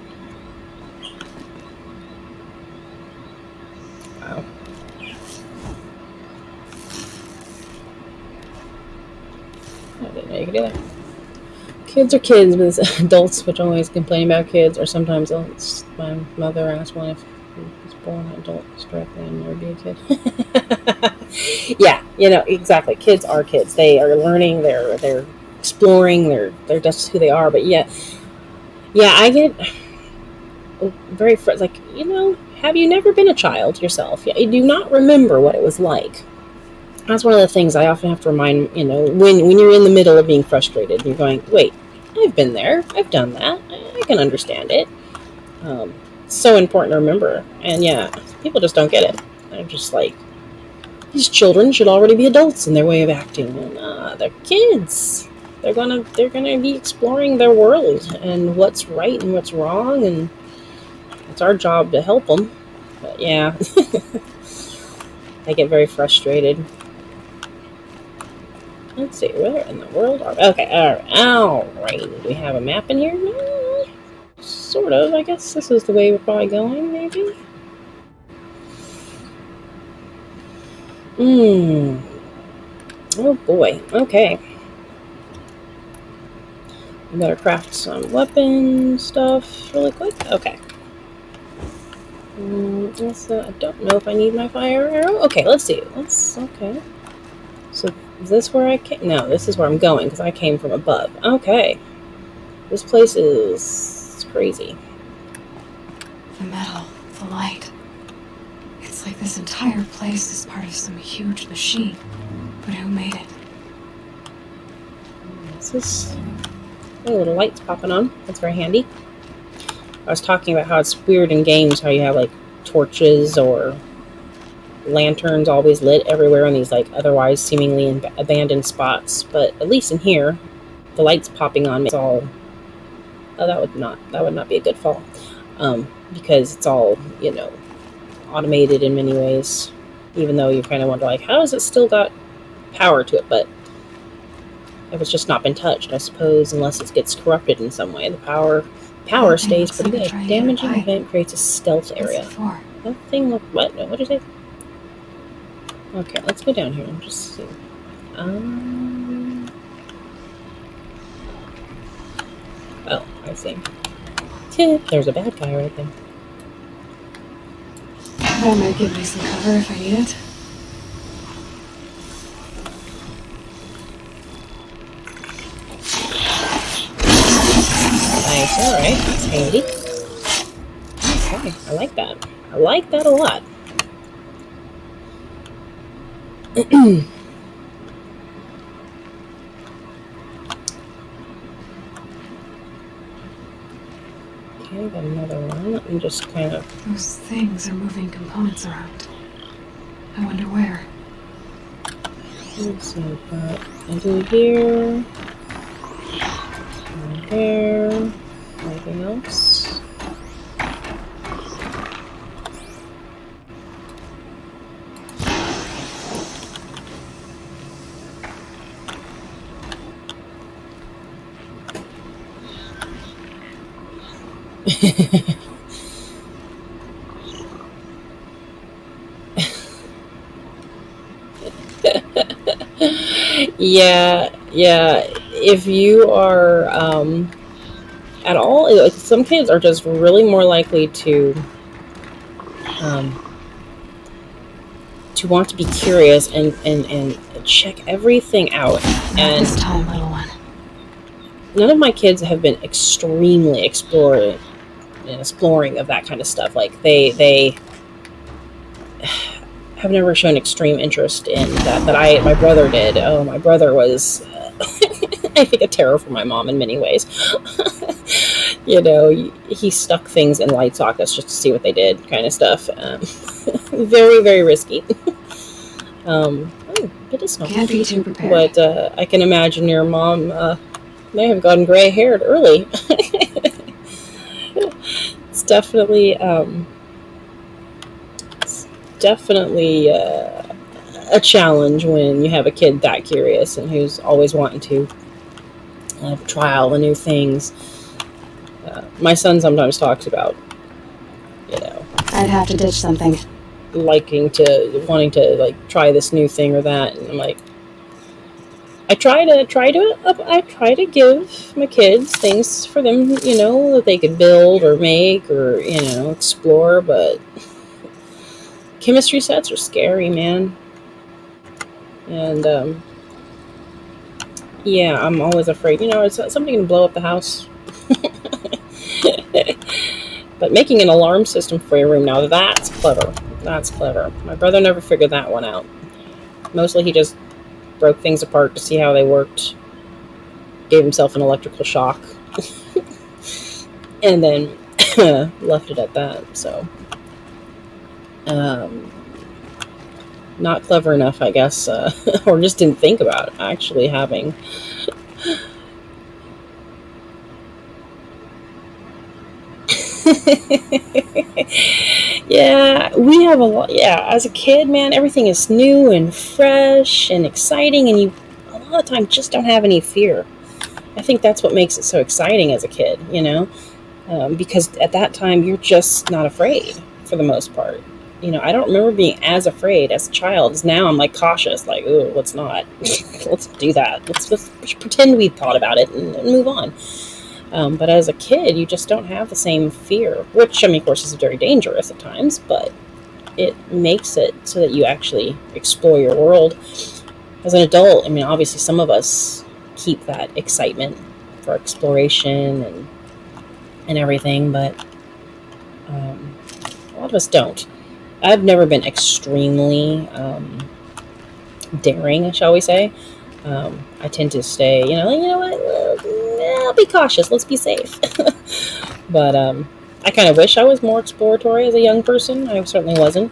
Wow. I didn't know you could do that. Kids are kids, but adults which always complain about kids, or sometimes my mother asked one if he was born an adult directly and never be a kid. Yeah, exactly. Kids are kids. They are learning. They're exploring. They're just who they are. But yeah, I get very like have you never been a child yourself? Yeah, you do not remember what it was like. That's one of the things I often have to remind, when you're in the middle of being frustrated, you're going, wait, I've been there. I've done that. I can understand it. It's so important to remember. And yeah, people just don't get it. They're just like, these children should already be adults in their way of acting. And they're kids. They're gonna be exploring their world and what's right and what's wrong, and it's our job to help them. But yeah, I get very frustrated. Let's see, where in the world are we? Okay, alright. Do we have a map in here? No, sort of. I guess this is the way we're probably going, maybe? Oh boy. Okay. I better craft some weapon stuff really quick. Okay. I don't know if I need my fire arrow. Okay, let's see. Okay. So, is this where I came? No, this is where I'm going, because I came from above. Okay. This place is crazy. The metal, the light. It's like this entire place is part of some huge machine. But who made it? This is... Oh, little lights popping on. That's very handy. I was talking about how it's weird in games how you have, like, torches or lanterns always lit everywhere in these, like, otherwise seemingly abandoned spots. But at least in here, the lights popping on makes all... Oh, that would not be a good fall. Because it's all, automated in many ways. Even though you kind of wonder, like, how has it still got power to it? But if it's just not been touched, I suppose, unless it gets corrupted in some way, the power stays pretty good. Damaging event creates a stealth area. That thing look what? No, what did it say? Okay, let's go down here and just see. Oh, I see. There's a bad guy right there. That might give me some cover if I need it. Nice, alright, that's handy. Okay, I like that. I like that a lot. Okay, got another one. Let me just kind of... Those things are moving components around. I wonder where. Let's see, got a dude here. One there. Anything else? Yeah. If you are at all, like, some kids are just really more likely to want to be curious and check everything out. Not this time, little one. None of my kids have been extremely exploring of that kind of stuff. Like they have never shown extreme interest in that my brother did. Oh, my brother was I think a terror for my mom in many ways. He stuck things in light sockets just to see what they did, kind of stuff. Very, very risky. It is not. Can't be too prepared. But I can imagine your mom may have gotten gray-haired early. It's definitely a challenge when you have a kid that curious and who's always wanting to try all the new things. My son sometimes talks about, I'd have to ditch something. wanting to like try this new thing or that, and I'm like, I try to give my kids things for them, that they could build or make or explore, but chemistry sets are scary, man. And I'm always afraid, it's something to blow up the house. But making an alarm system for your room, now that's clever. That's clever. My brother never figured that one out. Mostly he just broke things apart to see how they worked, gave himself an electrical shock, and then left it at that. So, not clever enough, I guess, or just didn't think about actually having... Yeah, we have a lot. Yeah, as a kid, man, everything is new and fresh and exciting, and you a lot of times just don't have any fear. I think that's what makes it so exciting as a kid, because at that time you're just not afraid for the most part. I don't remember being as afraid as a child as now. I'm like cautious, like, oh, let's not, let's do that. Let's pretend we thought about it and move on. But as a kid, you just don't have the same fear, which, I mean, of course, is very dangerous at times, but it makes it so that you actually explore your world. As an adult, I mean, obviously, some of us keep that excitement for exploration and everything, but a lot of us don't. I've never been extremely daring, shall we say. I tend to stay, what? I'll be cautious. Let's be safe. But I kind of wish I was more exploratory as a young person. I certainly wasn't,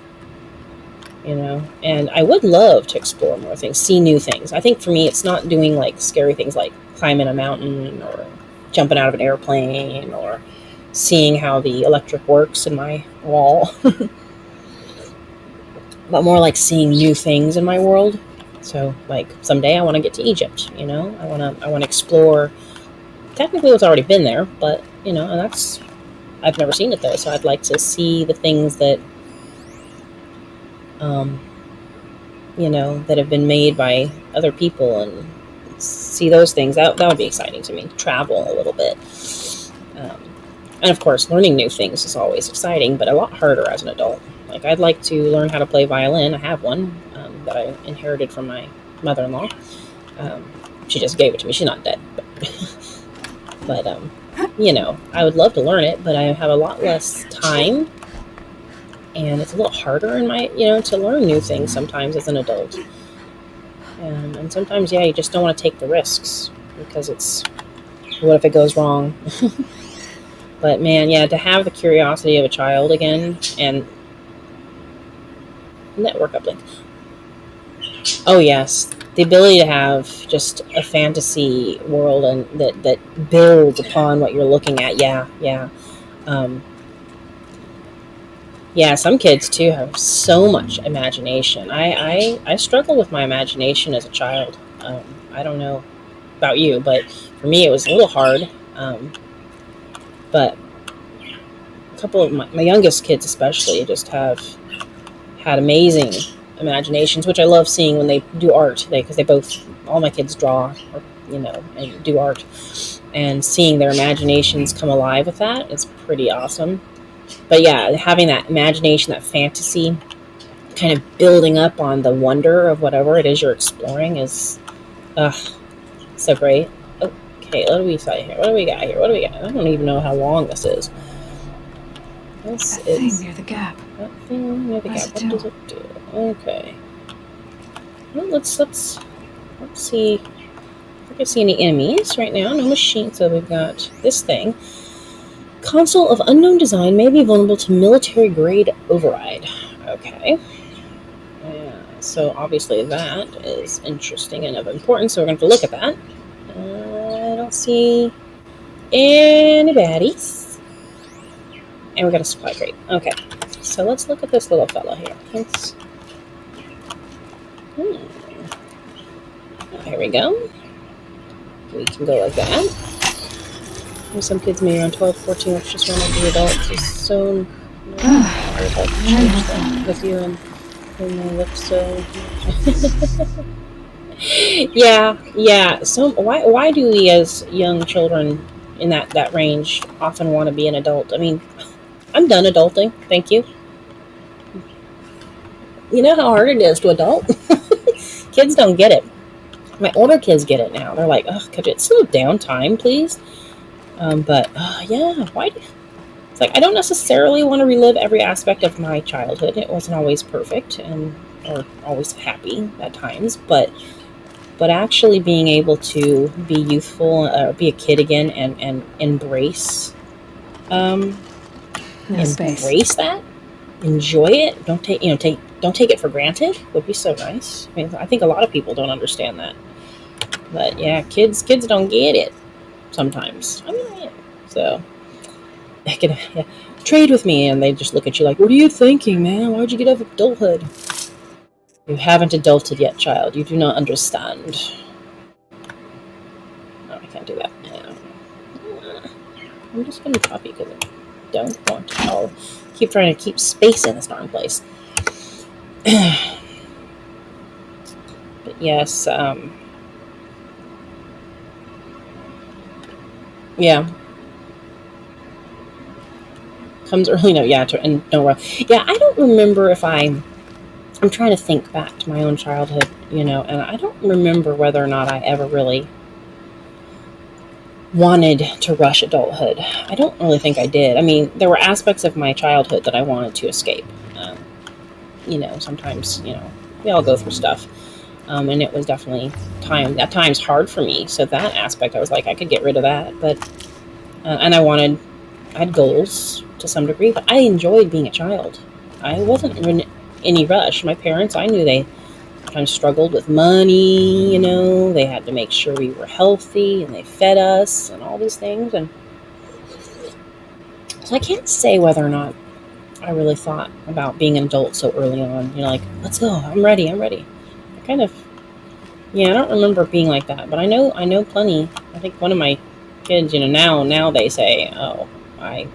and I would love to explore more things, see new things. I think for me, it's not doing like scary things like climbing a mountain or jumping out of an airplane or seeing how the electric works in my wall, but more like seeing new things in my world. So, like, someday I want to get to Egypt. I want to explore. Technically, it's already been there, but and I've never seen it though. So I'd like to see the things that that have been made by other people and see those things. That would be exciting to me. Travel a little bit, and of course, learning new things is always exciting, but a lot harder as an adult. Like, I'd like to learn how to play violin. I have one that I inherited from my mother-in-law. She just gave it to me. She's not dead, but I would love to learn it, but I have a lot less time, and it's a little harder in my to learn new things sometimes as an adult. And sometimes, you just don't want to take the risks because it's, what if it goes wrong? But man, to have the curiosity of a child again, and network uplink. Oh yes, the ability to have just a fantasy world and that builds upon what you're looking at. Some kids too have so much imagination. I struggled with my imagination as a child. I don't know about you, but for me it was a little hard. But a couple of my youngest kids especially just have had amazing imaginations, which I love seeing when they do art. Because all my kids draw, and do art, and seeing their imaginations come alive with that is pretty awesome. But having that imagination, that fantasy, kind of building up on the wonder of whatever it is you're exploring is, so great. Okay, what do we say here? What do we got here? I don't even know how long this is. That thing near the gap. That thing near the gap. What does it do? Okay. Well, let's see. I don't I see any enemies right now. No machine. So we've got this thing. Console of unknown design may be vulnerable to military-grade override. Okay. Yeah, so obviously that is interesting and of importance, so we're going to look at that. I don't see any baddies. And we got a supply crate. Okay, so let's look at this little fella here. Here we go. We can go like that. Some kids maybe around 12, 14, which just run into the adults. It's so hard to change that with you and my lips so. yeah. So why do we as young children in that range often want to be an adult? I mean, I'm done adulting. Thank you. You know how hard it is to adult? Kids don't get it. My older kids get it now. They're like, oh, could it slow down time, please? Why? It's like I don't necessarily want to relive every aspect of my childhood. It wasn't always perfect or always happy at times, but actually being able to be youthful, be a kid again, and embrace, embrace that, enjoy it. Don't take it for granted. Would be so nice. I mean, I think a lot of people don't understand that, but yeah, kids don't get it. Sometimes. I mean, so they can trade with me and they just look at you like, what are you thinking, man? Why'd you get out of adulthood? You haven't adulted yet, child. You do not understand. No, I can't do that. I'm just going to copy because I don't want to. I'll keep trying to keep space in this darn place. But yes, yeah, comes early. No, yeah, and no rush. Yeah, I don't remember if I'm trying to think back to my own childhood, and I don't remember whether or not I ever really wanted to rush adulthood. I don't really think I did. I mean, there were aspects of my childhood that I wanted to escape. Sometimes, we all go through stuff. And it was definitely at times hard for me. So that aspect, I was like, I could get rid of that. But, and I had goals to some degree, but I enjoyed being a child. I wasn't in any rush. My parents, I knew they kind of struggled with money, they had to make sure we were healthy and they fed us and all these things. And so I can't say whether or not I really thought about being an adult so early on, like, let's go, I'm ready. I kind of, I don't remember being like that, but I know plenty. I think one of my kids, now they say, oh, I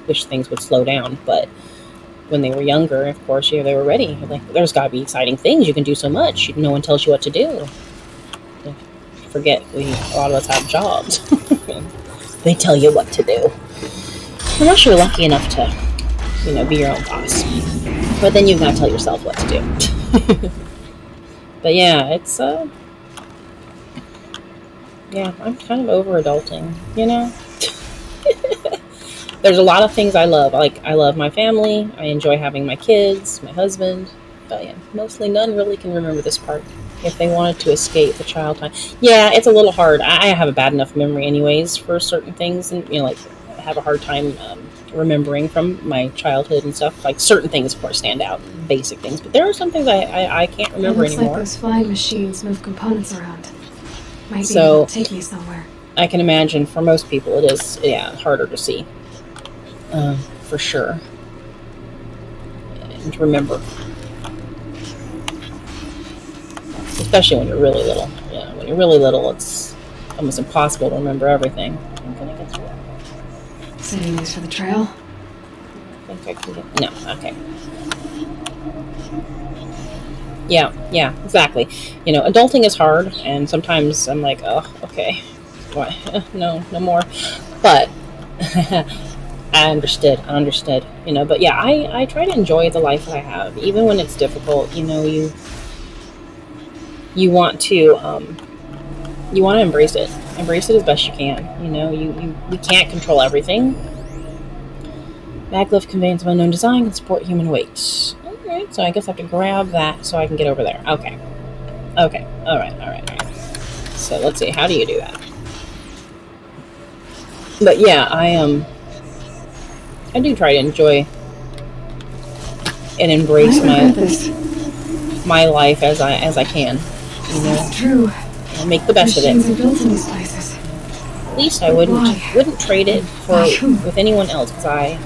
wish things would slow down, but when they were younger, of course, they were ready. Like, there's got to be exciting things. You can do so much. No one tells you what to do. Forget, a lot of us have jobs. They tell you what to do. Unless you're lucky enough to, be your own boss. But then you've got to tell yourself what to do. But yeah, it's, I'm kind of over adulting, There's a lot of things I love. Like, I love my family. I enjoy having my kids, my husband. But yeah, mostly none really can remember this part. If they wanted to escape the child time. Yeah, it's a little hard. I have a bad enough memory anyways for certain things. And, like, I have a hard time remembering from my childhood and stuff. Like, certain things, of course, stand out. Basic things. But there are some things I can't remember anymore. It looks like those flying machines move components around. Might be able to take me somewhere. I can imagine for most people it is, harder to see. For sure. And to remember. Especially when you're really little. Yeah, when you're really little, it's almost impossible to remember everything. I'm gonna get through it. Saving these for the trail? I think I can get... No, okay. Yeah, exactly. Adulting is hard, and sometimes I'm like, oh, okay. Why? No more. But... I understood, but yeah, I try to enjoy the life that I have, even when it's difficult. You want to embrace it as best you can. We can't control everything. Maglev conveyance of unknown design can support human weight. All right, so I guess I have to grab that so I can get over there. Okay, all right. So let's see, how do you do that? But yeah, I do try to enjoy and embrace my life as I can. That's true. And make the best of it. Machines are built in these places. At least I wouldn't trade it with anyone else, because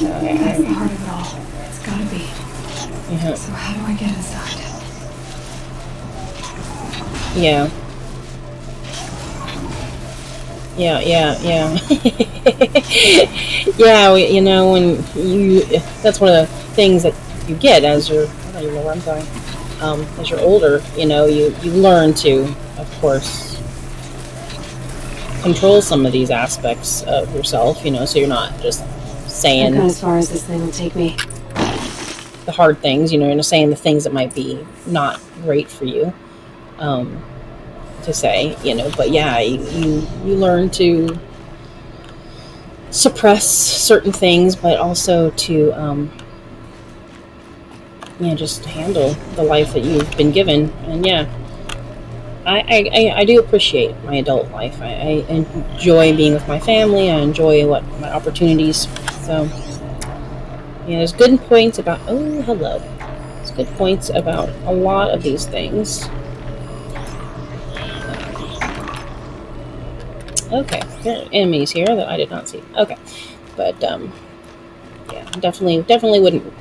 that's the heart of it all. It's gotta be. Yeah. So how do I get inside? Yeah. Yeah, when that's one of the things that you get as you're, I don't even know where I'm going, as you're older, you learn to, of course, control some of these aspects of yourself, so you're not just saying... I've gone as far as this thing will take me. The hard things, you're saying the things that might be not great for you, to say, but yeah, you learn to suppress certain things, but also to just handle the life that you've been given. And yeah, I do appreciate my adult life. I enjoy being with my family. I enjoy my opportunities. So there's good points about... Oh, hello. There's good points about a lot of these things. Okay, there are enemies here that I did not see. Okay, but yeah, definitely wouldn't.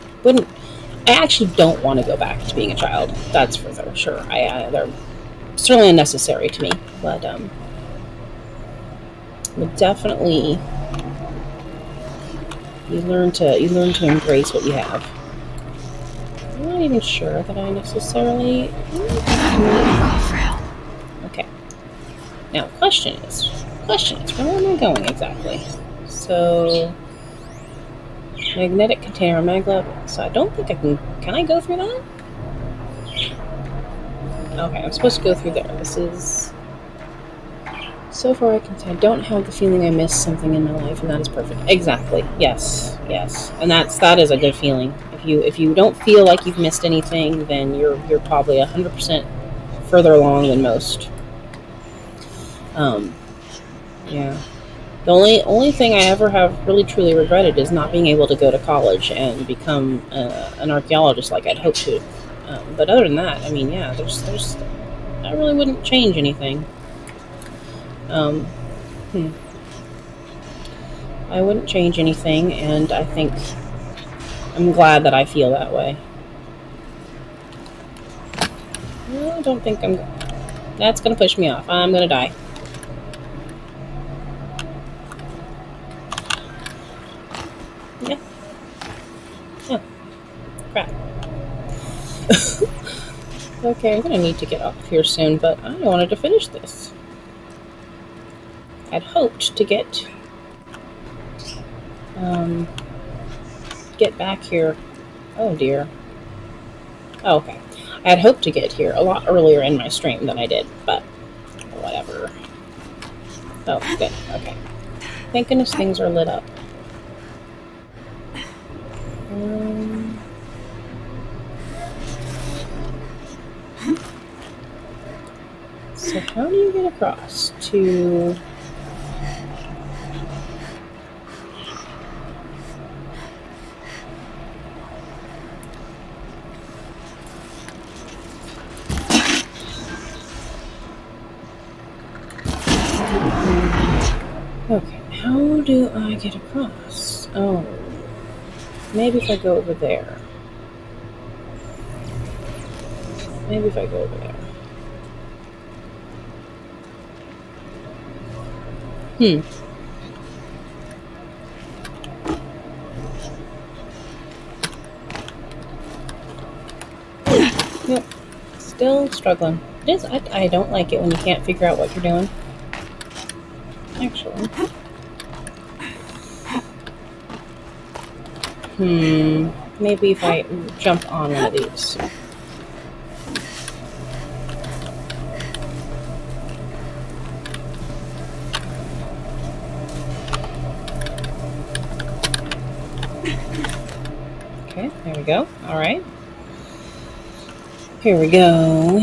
I actually don't want to go back to being a child. That's for sure. They're certainly unnecessary to me, but definitely you learn to embrace what you have. I'm not even sure that I necessarily... I'm gonna call for help. Okay. Now, question is, where am I going exactly? So, magnetic container, maglev. So I don't think I can I go through that? Okay, I'm supposed to go through there. This is... So far I can say I don't have the feeling I missed something in my life, and that is perfect. Exactly. Yes. And that is a good feeling. If you don't feel like you've missed anything, then you're probably 100% further along than most. Yeah. The only thing I ever have really truly regretted is not being able to go to college and become an archaeologist like I'd hoped to. But other than that, I mean, yeah, there's I really wouldn't change anything. I wouldn't change anything, and I think I'm glad that I feel that way. I don't think that's gonna push me off. I'm gonna die. Yeah. Crap. Okay, I'm gonna need to get off here soon, but I wanted to finish this. I'd hoped to get back here. Oh dear. Oh, okay. I had hoped to get here a lot earlier in my stream than I did, but whatever. Oh, good. Okay. Thank goodness things are lit up. So how do you get across to... Okay, how do I get across? Oh, maybe if I go over there. Maybe if I go over there. Yep. Still struggling. It is. I don't like it when you can't figure out what you're doing. Actually. Maybe if I jump on one of these. Okay, there we go. All right. Here we go.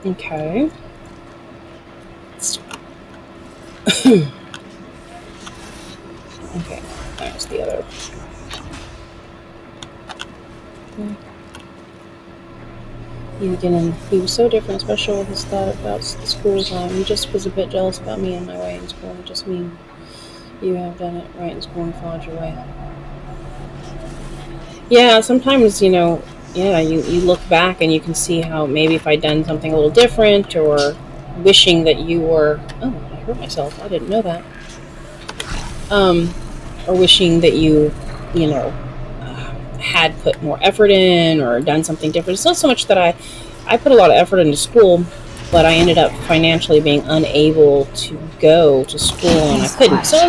Okay. Okay, that's the other. He was so different, special with his thought about the school time. He just was a bit jealous about me and my way in school. It just mean you have done it right in school and followed your way. Yeah, sometimes, you look back and you can see how maybe if I'd done something a little different, or wishing that you were... Oh, I hurt myself. I didn't know that. Or wishing that you had put more effort in or done something different. It's not so much that I put a lot of effort into school, but I ended up financially being unable to go to school, and I couldn't. So,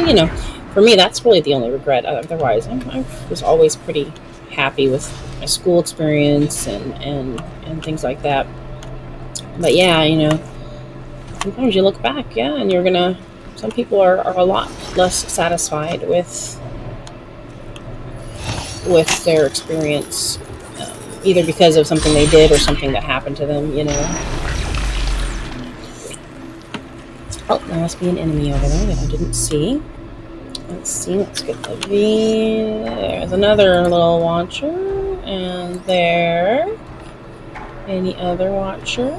for me, that's really the only regret. Otherwise, I was always pretty happy with my school experience and things like that. But yeah, sometimes you look back, and some people are a lot less satisfied with their experience, either because of something they did or something that happened to them, Oh, there must be an enemy over there that I didn't see. Let's get the V. There's another little watcher. And there. Any other watchers?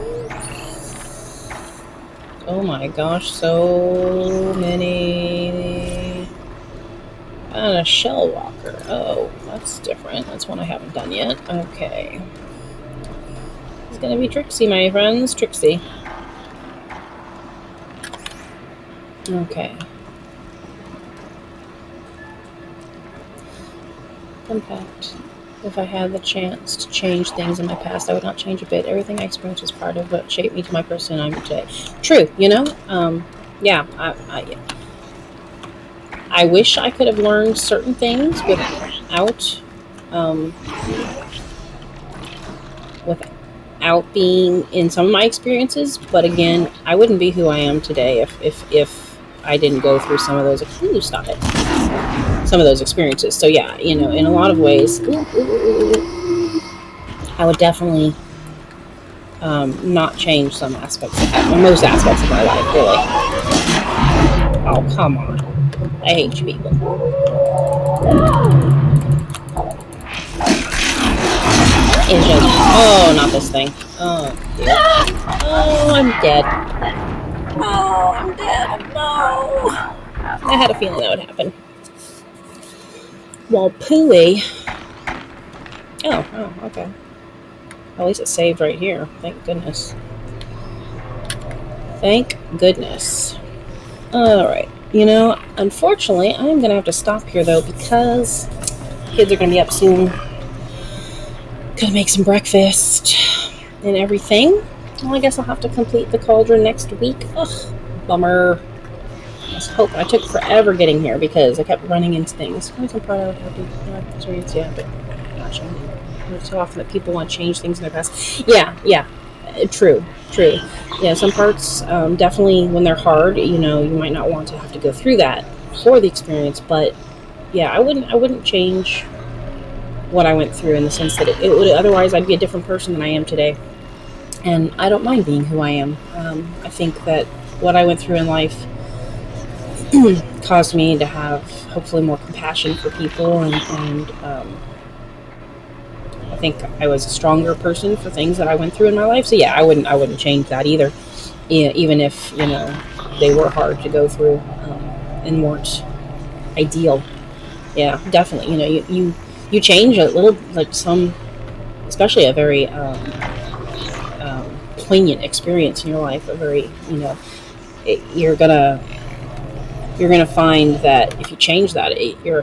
Oh my gosh, so many. And a shell walker. Oh, that's different. That's one I haven't done yet. Okay. It's gonna be Trixie, my friends. Trixie. Okay. Compact. If I had the chance to change things in my past, I would not change a bit. Everything I experienced was part of what shaped me to my person I'm today. True, yeah, I wish I could have learned certain things um, without being in some of my experiences. But again, I wouldn't be who I am today if I didn't go through some of those. Ooh, stop it. Some of those experiences. So yeah, in a lot of ways, I would definitely not change some aspects, most aspects of my life, really. Oh, come on. I hate you people. It's just, oh, not this thing. Oh, dear. Oh, I'm dead. Oh, I'm dead. No. I had a feeling that would happen. Well, Pooey. Oh, okay. At least it saved right here. Thank goodness. Thank goodness. Alright. Unfortunately, I'm going to have to stop here, though, because kids are going to be up soon. Gotta make some breakfast and everything. Well, I guess I'll have to complete the cauldron next week. Ugh, bummer. I was hoping. I took forever getting here because I kept running into things. I'm proud of experience, yeah, but gosh, it's so often that people want to change things in their past. Yeah, true. Yeah, some parts definitely when they're hard, you might not want to have to go through that for the experience, but yeah, I wouldn't change what I went through in the sense that it would otherwise I'd be a different person than I am today, and I don't mind being who I am. I think that what I went through in life caused me to have hopefully more compassion for people, and I think I was a stronger person for things that I went through in my life. So yeah, I wouldn't change that either, even if they were hard to go through and weren't ideal. Yeah, definitely. You change a little, like some, especially a very poignant experience in your life. A very you're gonna find that if you change that, your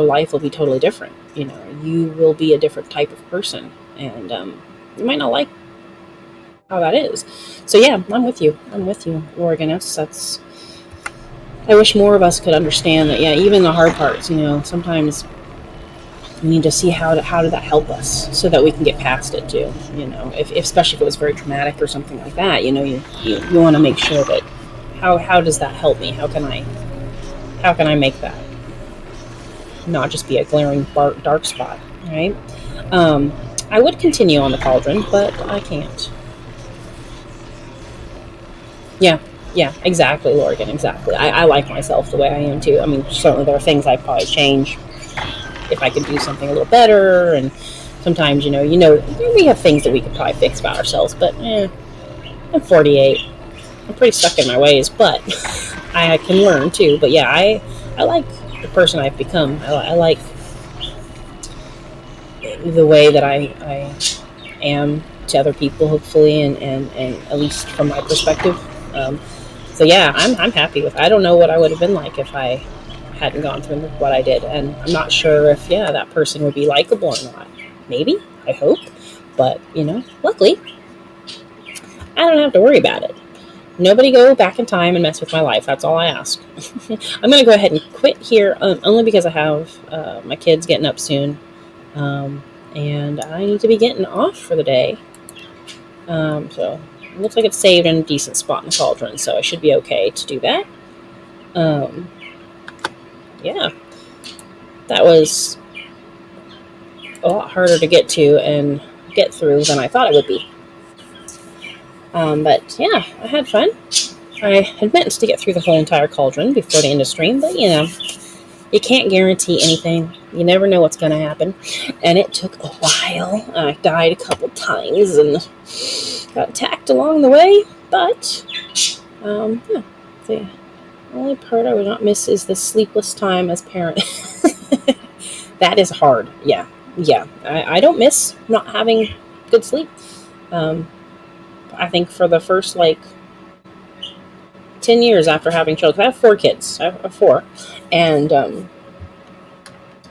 life will be totally different. You will be a different type of person, and you might not like how that is. So yeah, I'm with you, Oregonus. I wish more of us could understand that. Yeah, even the hard parts. Sometimes we need to see how did that help us so that we can get past it too. If especially if it was very traumatic or something like that. You want to make sure that how does that help me? How can I make that not just be a glaring dark spot, right? I would continue on the cauldron, but I can't. Yeah, exactly, Lorgan, exactly. I like myself the way I am too. I mean, certainly there are things I'd probably change if I could do something a little better, and sometimes, we have things that we could probably fix about ourselves, but I'm 48. I'm pretty stuck in my ways, but I can learn too. But yeah, I like the person I've become. I like the way that I am to other people, hopefully, and at least from my perspective. So yeah, I'm happy with it. I don't know what I would have been like if I hadn't gone through what I did, and I'm not sure if that person would be likable or not. Maybe, I hope, but luckily, I don't have to worry about it. Nobody go back in time and mess with my life. That's all I ask. I'm going to go ahead and quit here, only because I have my kids getting up soon, and I need to be getting off for the day. So it looks like it's saved in a decent spot in the cauldron, so I should be okay to do that. Yeah, that was a lot harder to get to and get through than I thought it would be. But yeah, I had fun. I had meant to get through the whole entire cauldron before the end of stream, but you can't guarantee anything. You never know what's going to happen. And it took a while. I died a couple times and got attacked along the way, but yeah, the only part I would not miss is the sleepless time as parent. That is hard. Yeah. I don't miss not having good sleep. I think for the first 10 years after having children, I have 4 kids. I have 4, and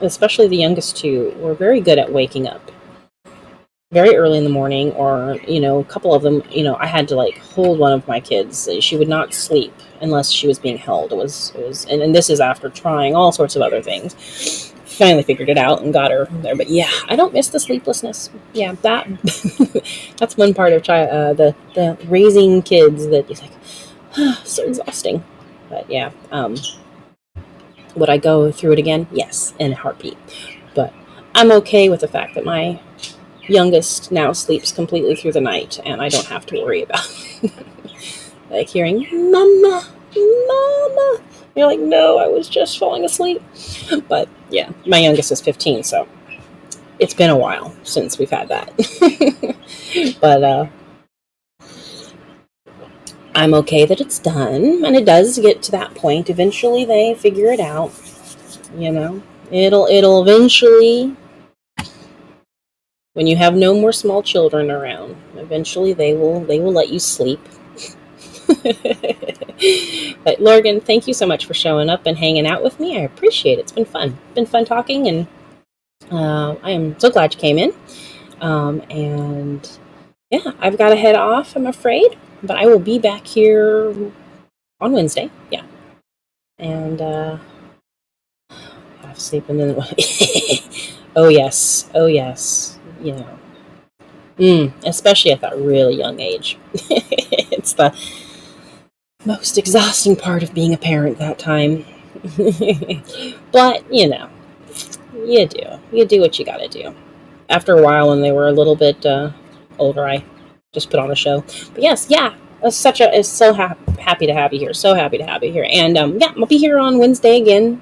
especially the youngest two, were very good at waking up very early in the morning, or a couple of them, I had to like hold one of my kids. She would not sleep unless she was being held. It was and this is after trying all sorts of other things. Finally figured it out and got her there. But yeah, I don't miss the sleeplessness. Yeah, that that's one part of the raising kids that is like so exhausting. But yeah, would I go through it again? Yes, in a heartbeat. But I'm okay with the fact that my youngest now sleeps completely through the night, and I don't have to worry about like hearing "Mama, Mama." You're like, no, I was just falling asleep. But yeah, my youngest is 15, so it's been a while since we've had that. But I'm okay that it's done, and it does get to that point. Eventually, they figure it out. It'll eventually, when you have no more small children around, eventually they will let you sleep. But Lorgan, thank you so much for showing up and hanging out with me. I appreciate it. It's been fun. Been fun talking, and I am so glad you came in. And yeah, I've got to head off, I'm afraid, but I will be back here on Wednesday. Yeah, and have sleep, and then oh yes, especially at that really young age. It's the most exhausting part of being a parent that time. But you do what you gotta do. After a while, when they were a little bit older, I just put on a show. But yes, yeah, it's so happy to have you here. So happy to have you here. And yeah, I'll be here on Wednesday again.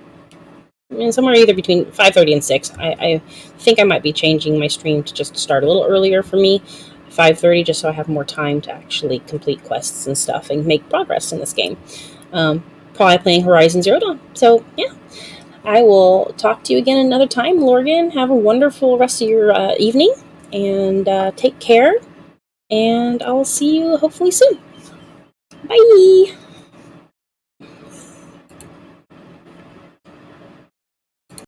Somewhere either between 5:30 and 6. I think I might be changing my stream to just start a little earlier for me, 5:30, just so I have more time to actually complete quests and stuff and make progress in this game. Probably playing Horizon Zero Dawn. So yeah, I will talk to you again another time, Lorgan. Have a wonderful rest of your evening, and take care. And I'll see you hopefully soon. Bye.